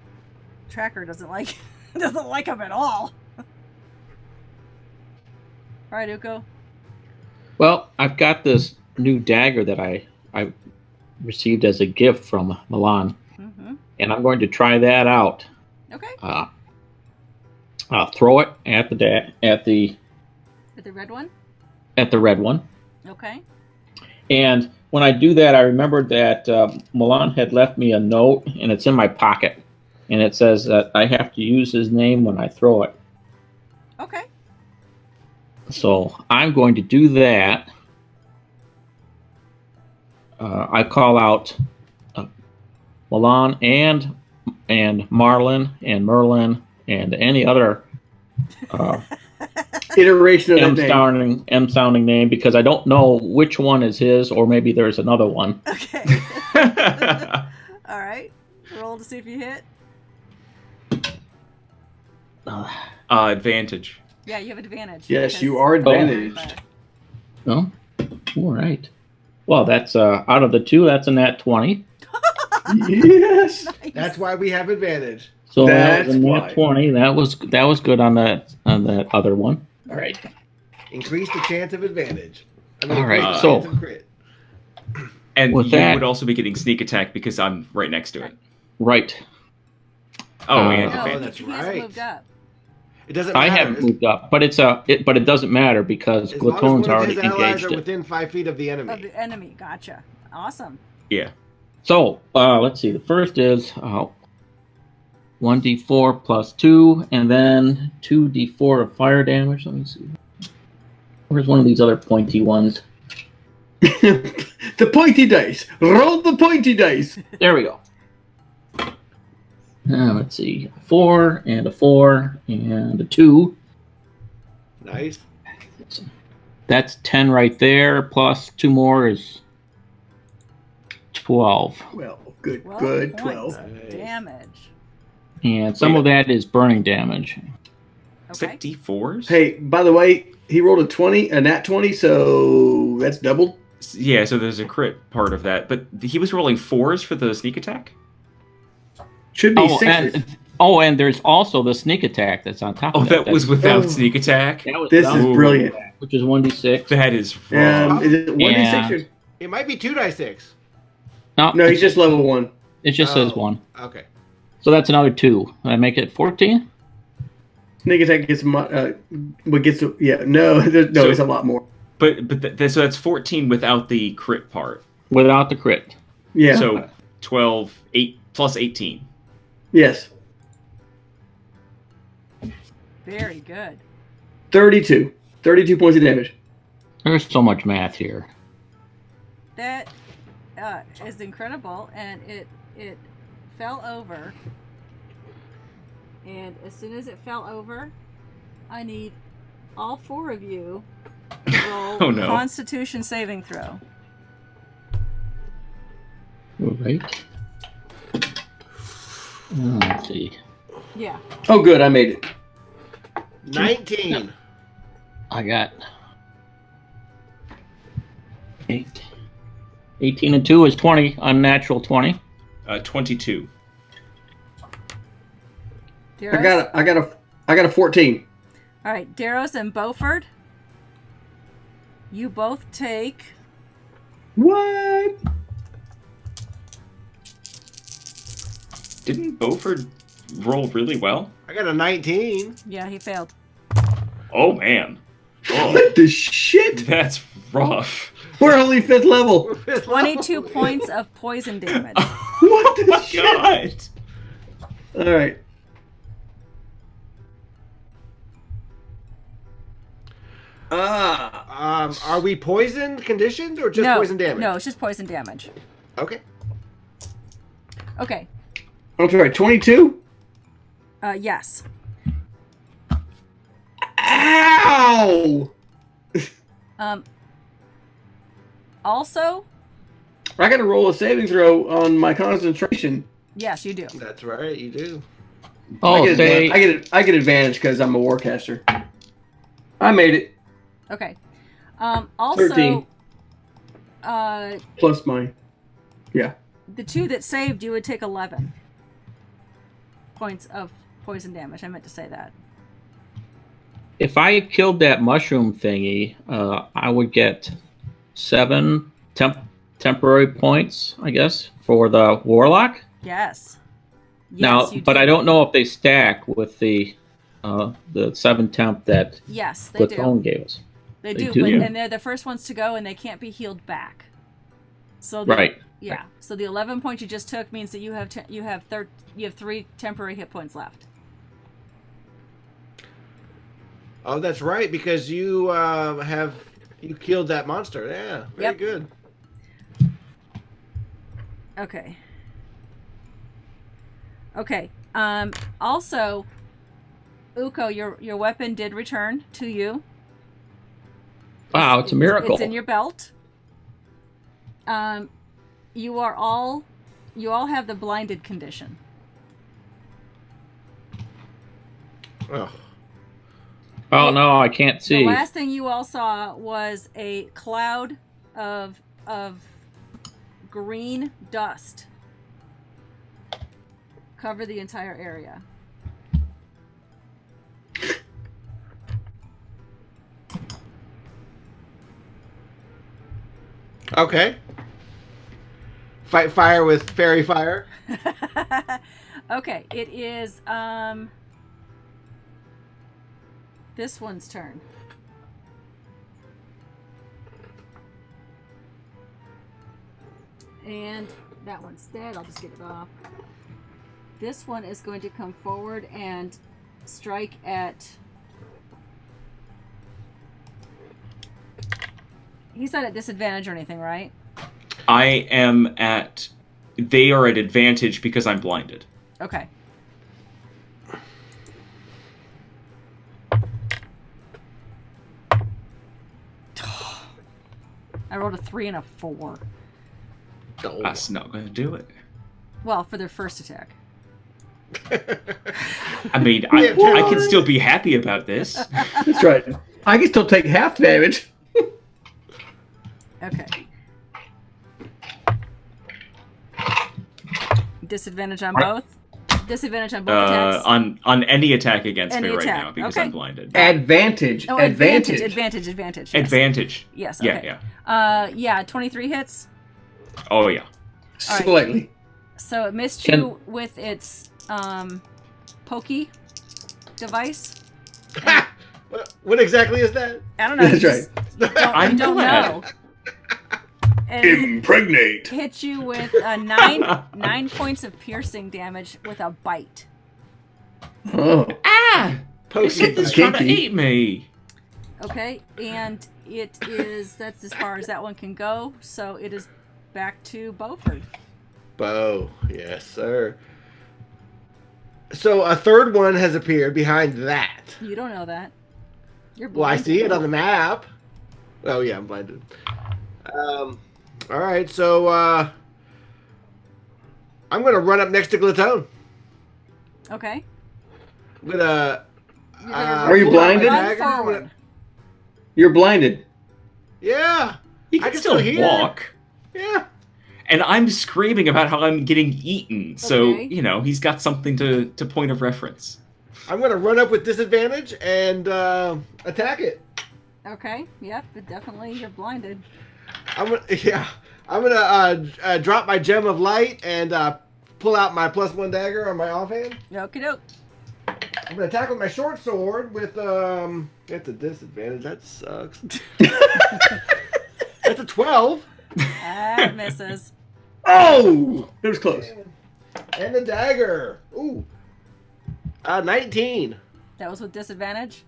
tracker doesn't like them at all. All right, Uko. Well, I've got this new dagger that I received as a gift from Milan, Mm-hmm. and I'm going to try that out. Okay. Throw it at the With the red one. red one. Okay. And when I do that, I remembered that Milan had left me a note, and it's in my pocket. And it says that I have to use his name when I throw it. Okay. So I'm going to do that. I call out Milan and Marlin and Merlin and any other Iteration of that name. M-sounding name, because I don't know which one is his, or maybe there's another one. Okay. All right. Roll to see if you hit. Advantage. Yeah, you have advantage. Yes, because- you are advantaged. Oh, all right. Well, that's out of the 2, that's a nat 20. Yes. Nice. That's why we have advantage. So that was That's a why. nat 20. That was good on that other one. All right. Increase the chance of advantage. All right, increase the so- chance of crit. And With you that- would also be getting sneak attack because I'm right next to it. Right. Oh, and No, advantage. that's he's right. moved up. It doesn't I matter. haven't moved up, but but it doesn't matter because As long as Glatone's one of already his allies engaged are it. within 5 feet of the enemy. Of the enemy. Gotcha. Awesome. Yeah. So let's see. The first is 1d4 plus 2, and then 2d4 of fire damage. Let me see. Where's one of these other pointy ones? The pointy dice. Roll the pointy dice. There we go. Let's see. 4 and a 4 and a 2. Nice. That's 10 right there. Plus 2 more is 12. Well, good, 12 good. points 12. of Nice. damage. And some of that is burning damage. Is Okay. that D4s? Hey, by the way, he rolled a nat 20, so that's doubled. Yeah, so there's a crit part of that. But he was rolling 4s for the sneak attack? Should be sixes. And there's also the sneak attack that's on top Oh, of that. that was without Oh. sneak attack? This is Ooh. brilliant. Which is 1d6. That is wrong. Is it 1d6 or? It might be 2d6. No, he's just level 1. It just says Oh. 1. Okay. So that's another 2. I make it 14? Sneak attack gets it's a lot more. But so that's 14 without the crit part. Without the crit. Yeah. So 12, 8 plus 18. Yes. Very good. 32. 32 points of damage. There's so much math here. That is incredible, and it fell over. And as soon as it fell over, I need all 4 of you to roll Oh, no. Constitution saving throw. All right. Let's see. Yeah. Oh, good. I made it. 19. I got 18 and 2 is 20. Unnatural 20. 22. Daros? I got a 14. All right, Daros and Beaufort. You both take. What? Didn't Beaufort roll really well? I got a 19. Yeah, he failed. Oh, man. Oh, What the shit? that's rough. We're only 5th level. 22 points of poison damage. What the My shit? God. All right. Are we poisoned conditioned or just no, poison damage? No, it's just poison damage. Okay. Okay. I'm sorry, 22? Yes. Ow! Also, I got to roll a saving throw on my concentration. yes, you do. That's right, you do. Oh, I get advantage because I'm a warcaster. I made it. Okay. Also, 13. Plus my... Yeah. the two that saved you would take 11 points of poison damage. I meant to say that. If I killed that mushroom thingy, I would get 7 temporary points, I guess, for the Warlock. Yes. Now, you but do. I don't know if they stack with the 7 temp that Yes, they Platon do. gave us. They They do, do? but Yeah. and they're the first ones to go, and they can't be healed back. So Right. Yeah. So the 11 points you just took means that you have 3 temporary hit points left. Oh, that's right, because you you killed that monster. Yeah, very Yep. good. Okay. Okay. Also, Uko, your weapon did return to you. Wow, it's a miracle. It's in your belt. You all have the blinded condition. Oh, Oh no, I can't see. The last thing you all saw was a cloud of green dust cover the entire area. okay. Fight fire with fairy fire. Okay, it is this one's turn. And that one's dead. I'll just get it off. This one is going to come forward and strike at... He's not at disadvantage or anything, right? I am at... They are at advantage because I'm blinded. Okay. I rolled a 3 and a 4. Oh. That's not going to do it. Well, for their first attack. I mean, I can still be happy about this. That's right. I can still take half damage. Okay. Disadvantage on both? Disadvantage on both attacks? On any attack against Any me right attack, now because okay. I'm blinded. Advantage. Oh, advantage. advantage. Yes. Advantage. Yes, Yeah, okay. yeah. Yeah, 23 hits. Oh, yeah. All right. Slightly. So it missed you with its pokey device. And What exactly is that? I don't know. That's just I'm don't glad. know. And it Impregnate. hit you with 9 points of piercing damage with a bite. Oh. Ah! This Poking is bite. trying to Kinky. eat me. Okay, and that's as far as that one can go. So it is back to Beaufort. Bo, yes, sir. So a third one has appeared behind that. You don't know that. You're Well, I blind. see it on the map. Oh yeah, I'm blinded. All right, so I'm gonna run up next to Glatone. Okay. Are you blinded? Run forward. You're blinded. Yeah. He I can can still still hear. walk. Yeah. And I'm screaming about how I'm getting eaten. So, Okay. he's got something to point of reference. I'm gonna run up with disadvantage and attack it. Okay. Yep. But definitely, you're blinded. I'm gonna drop my gem of light and pull out my +1 dagger on my offhand. Okie doke. I'm gonna attack with my short sword with That's a disadvantage. That sucks. That's a 12. That misses. Oh, it was close. And the dagger. Ooh. 19. That was with disadvantage.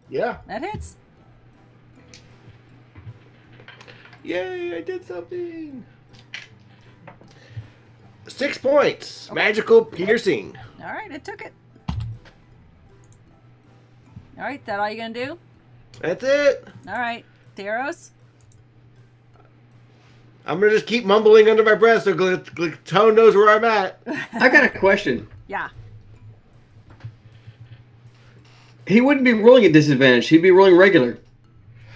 Yeah. That hits. Yay! I did something. 6 points. Magical piercing. All right, it took it. All right, that all you gonna do? That's it. All right, Theros. I'm gonna just keep mumbling under my breath so Tone knows where I'm at. I got a question. Yeah. He wouldn't be rolling at disadvantage. He'd be rolling regular.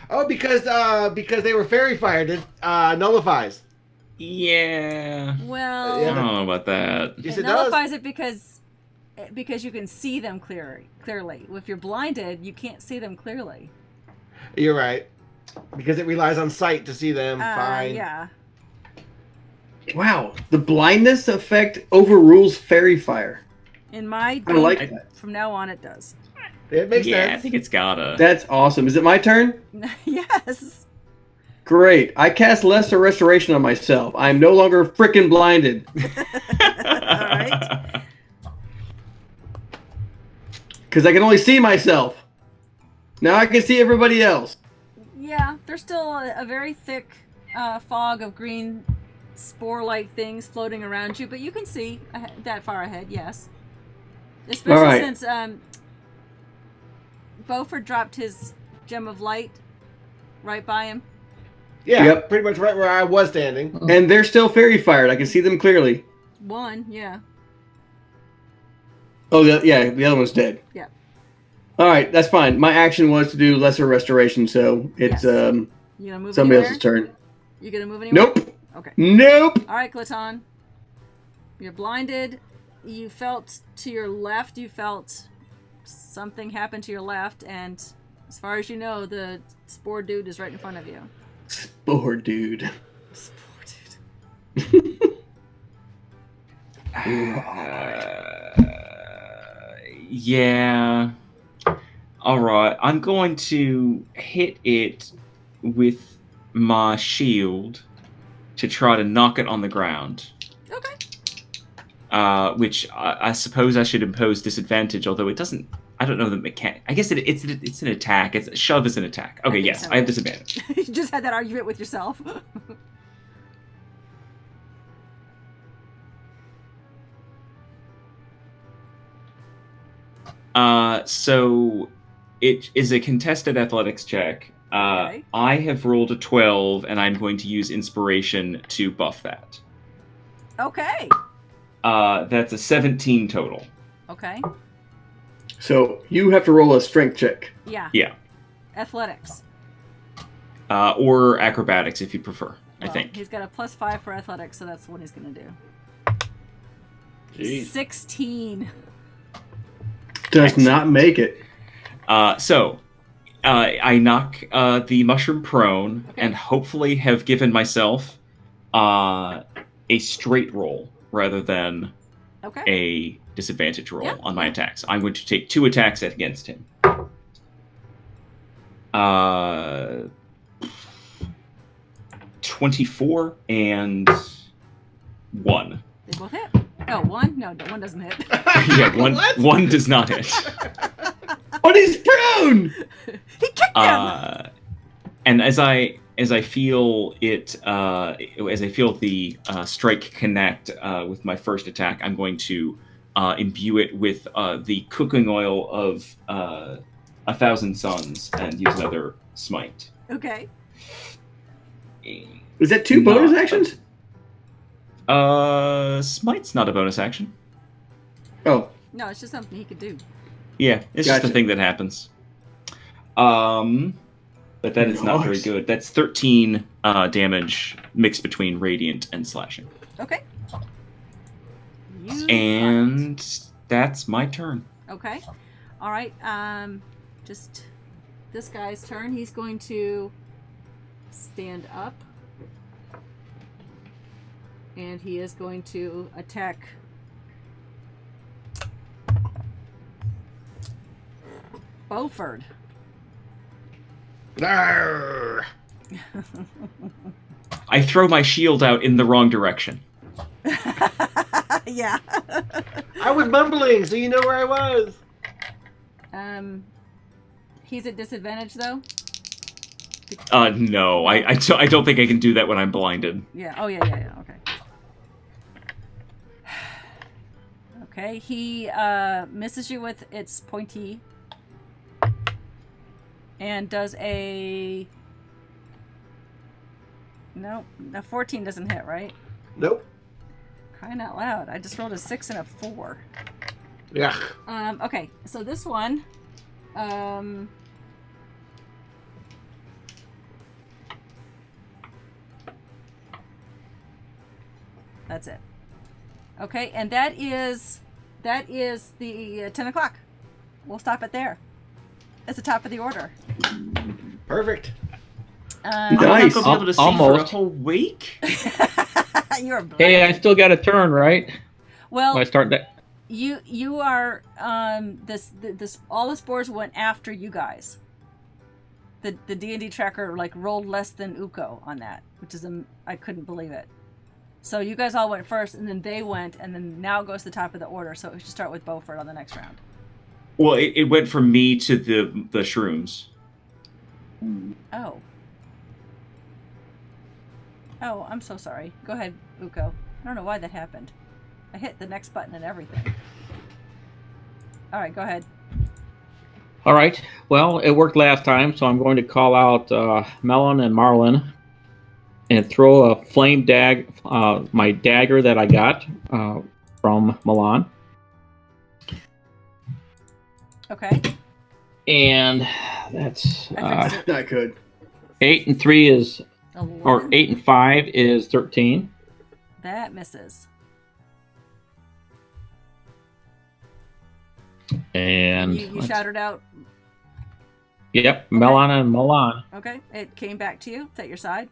Oh, because they were fairy fired. It nullifies. Yeah. Well, I don't know about that. Yes, it it does. nullifies it because you can see them clearly. If you're blinded, you can't see them clearly. You're right. Because it relies on sight to see them. Fine. Yeah. Wow, the blindness effect overrules fairy fire. In my I like game, that. from now on, it does. It makes Yeah, I sense. think it's gotta. That's awesome. Is it my turn? Yes. Great. I cast Lesser Restoration on myself. I'm no longer frickin' blinded. right. Because I can only see myself. Now I can see everybody else. Yeah, there's still a very thick fog of green spore-like things floating around you, but you can see that far ahead, yes. Especially All right. since Beaufort dropped his gem of light right by him. Yeah, Yep. pretty much right where I was standing. And they're still fairy fired. I can see them clearly. One, yeah. Oh, the other one's dead. Yeah. All right, that's fine. My action was to do Lesser Restoration, so it's Yes. You gonna move somebody anywhere? else's turn. You gonna move anywhere? Nope. Okay. Nope. All right, Klaton. You're blinded. You felt to your left. You felt something happen to your left, and as far as you know, the spore dude is right in front of you. Spore dude. Spore dude. Yeah. Alright, I'm going to hit it with my shield to try to knock it on the ground. Okay. Which I suppose I should impose disadvantage, although it doesn't. I don't know the mechanic. I guess it's an attack. Shove is an attack. Okay, think yes, so. I have disadvantage. You just had that argument with yourself. So it is a contested athletics check. Okay. I have rolled a 12, and I'm going to use inspiration to buff that. Okay. That's a 17 total. Okay. So you have to roll a strength check. Yeah. Yeah. Athletics. Or acrobatics if you prefer. I Well, think. he's got a +5 for athletics, so that's what he's gonna do. Jeez. 16. Does not make it. So I knock the mushroom prone, Okay. and hopefully have given myself a straight roll rather than Okay. a disadvantage roll Yeah, on my yeah. attacks. I'm going to take 2 attacks against him. 24 and 1. They both hit. Oh, one? No, one doesn't hit. Yeah, What? one does not hit. But he's prone! He kicked him! And as I feel it, as I feel the strike connect with my first attack, I'm going to imbue it with the cooking oil of 1,000 suns and use another smite. Okay. Is that 2 bonus actions? Smite's not a bonus action. Oh. No, it's just something he could do. Yeah, it's just a Gotcha. thing that happens. But that is not very Nice. good. That's 13 damage mixed between radiant and slashing. Okay. You And that's my turn. Okay. All right. Just this guy's turn. He's going to stand up. And he is going to attack Beaufort. Arrgh. I throw my shield out in the wrong direction. Yeah. I was mumbling, so you know where I was. He's at disadvantage though. No, I don't think I can do that when I'm blinded. Yeah. Oh yeah. Okay. Okay. He misses you with its pointy, and does a. Nope. A 14 doesn't hit, right? Nope. Crying out loud! I just rolled a 6 and a 4. Yeah. Okay. So this one. That's it. Okay, and that is the 10 o'clock. We'll stop it there. It's the top of the order. Perfect. I'm not Nice. gonna be able to see Almost. for a whole week. You're blind. Hey, I still got a turn, right? Well, I start that. you are this all the spores went after you guys. The D&D tracker like rolled less than Uko on that, which is I couldn't believe it. So you guys all went first, and then they went, and then now it goes to the top of the order. So we should start with Beaufort on the next round. Well, it went from me to the shrooms. Oh. Oh, I'm so sorry. Go ahead, Uko. I don't know why that happened. I hit the next button and everything. All right, go ahead. All right. Well, it worked last time, so I'm going to call out Melon and Marlin and throw a flame my dagger that I got from Milan. Okay. And that's Affixed Not good. 8 and 3 is, 11. or 8 and 5 is 13. That misses. And You shouted out. Yep, Melon and Milan. Okay. It came back to you. It's at your side.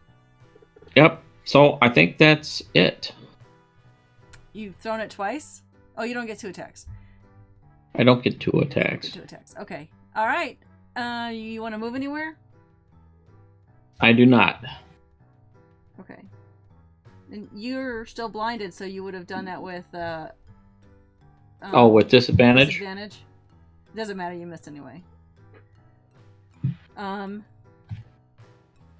Yep. So I think that's it. You've thrown it twice. Oh, you don't get 2 attacks. I don't get 2 attacks. Get 2 attacks. Okay. All right. You want to move anywhere? I do not. Okay. And you're still blinded, so you would have done that with. With disadvantage? Disadvantage. Doesn't matter. You missed anyway.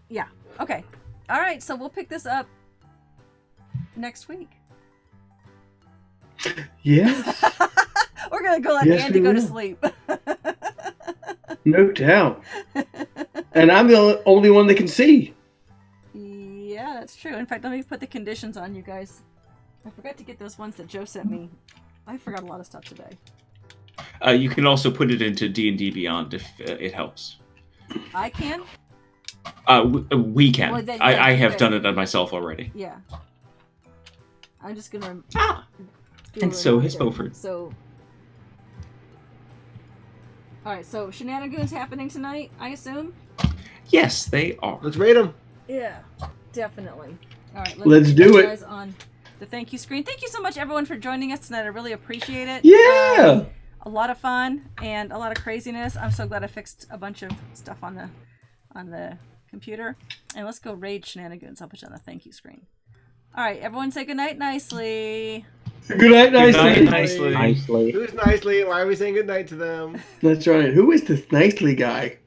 Yeah. Okay. All right. So we'll pick this up next week. Yes, We're gonna go let Yes, Andy we go to will. sleep. no doubt. And I'm the only one that can see. Yeah, that's true. In fact, let me put the conditions on you guys. I forgot to get those ones that Joe sent me. I forgot a lot of stuff today. You can also put it into D&D Beyond if it helps. I can? We can. Well, then, I have okay. done it on myself already. Yeah. I'm just gonna. do And a so has reminder. Beaufort. So. Alright, so shenanigans happening tonight, I assume? Yes, they are. Let's rate them. Yeah, definitely. Alright, Let's do you it. guys on the thank you screen. Thank you so much, everyone, for joining us tonight. I really appreciate it. Yeah. A lot of fun and a lot of craziness. I'm so glad I fixed a bunch of stuff on the computer. And let's go raid shenanigans. I'll put you on the thank you screen. All right, everyone, say goodnight nicely. Good night, nicely. Nicely. Nicely. Who's nicely? Why are we saying goodnight to them? That's right. Who is this nicely guy?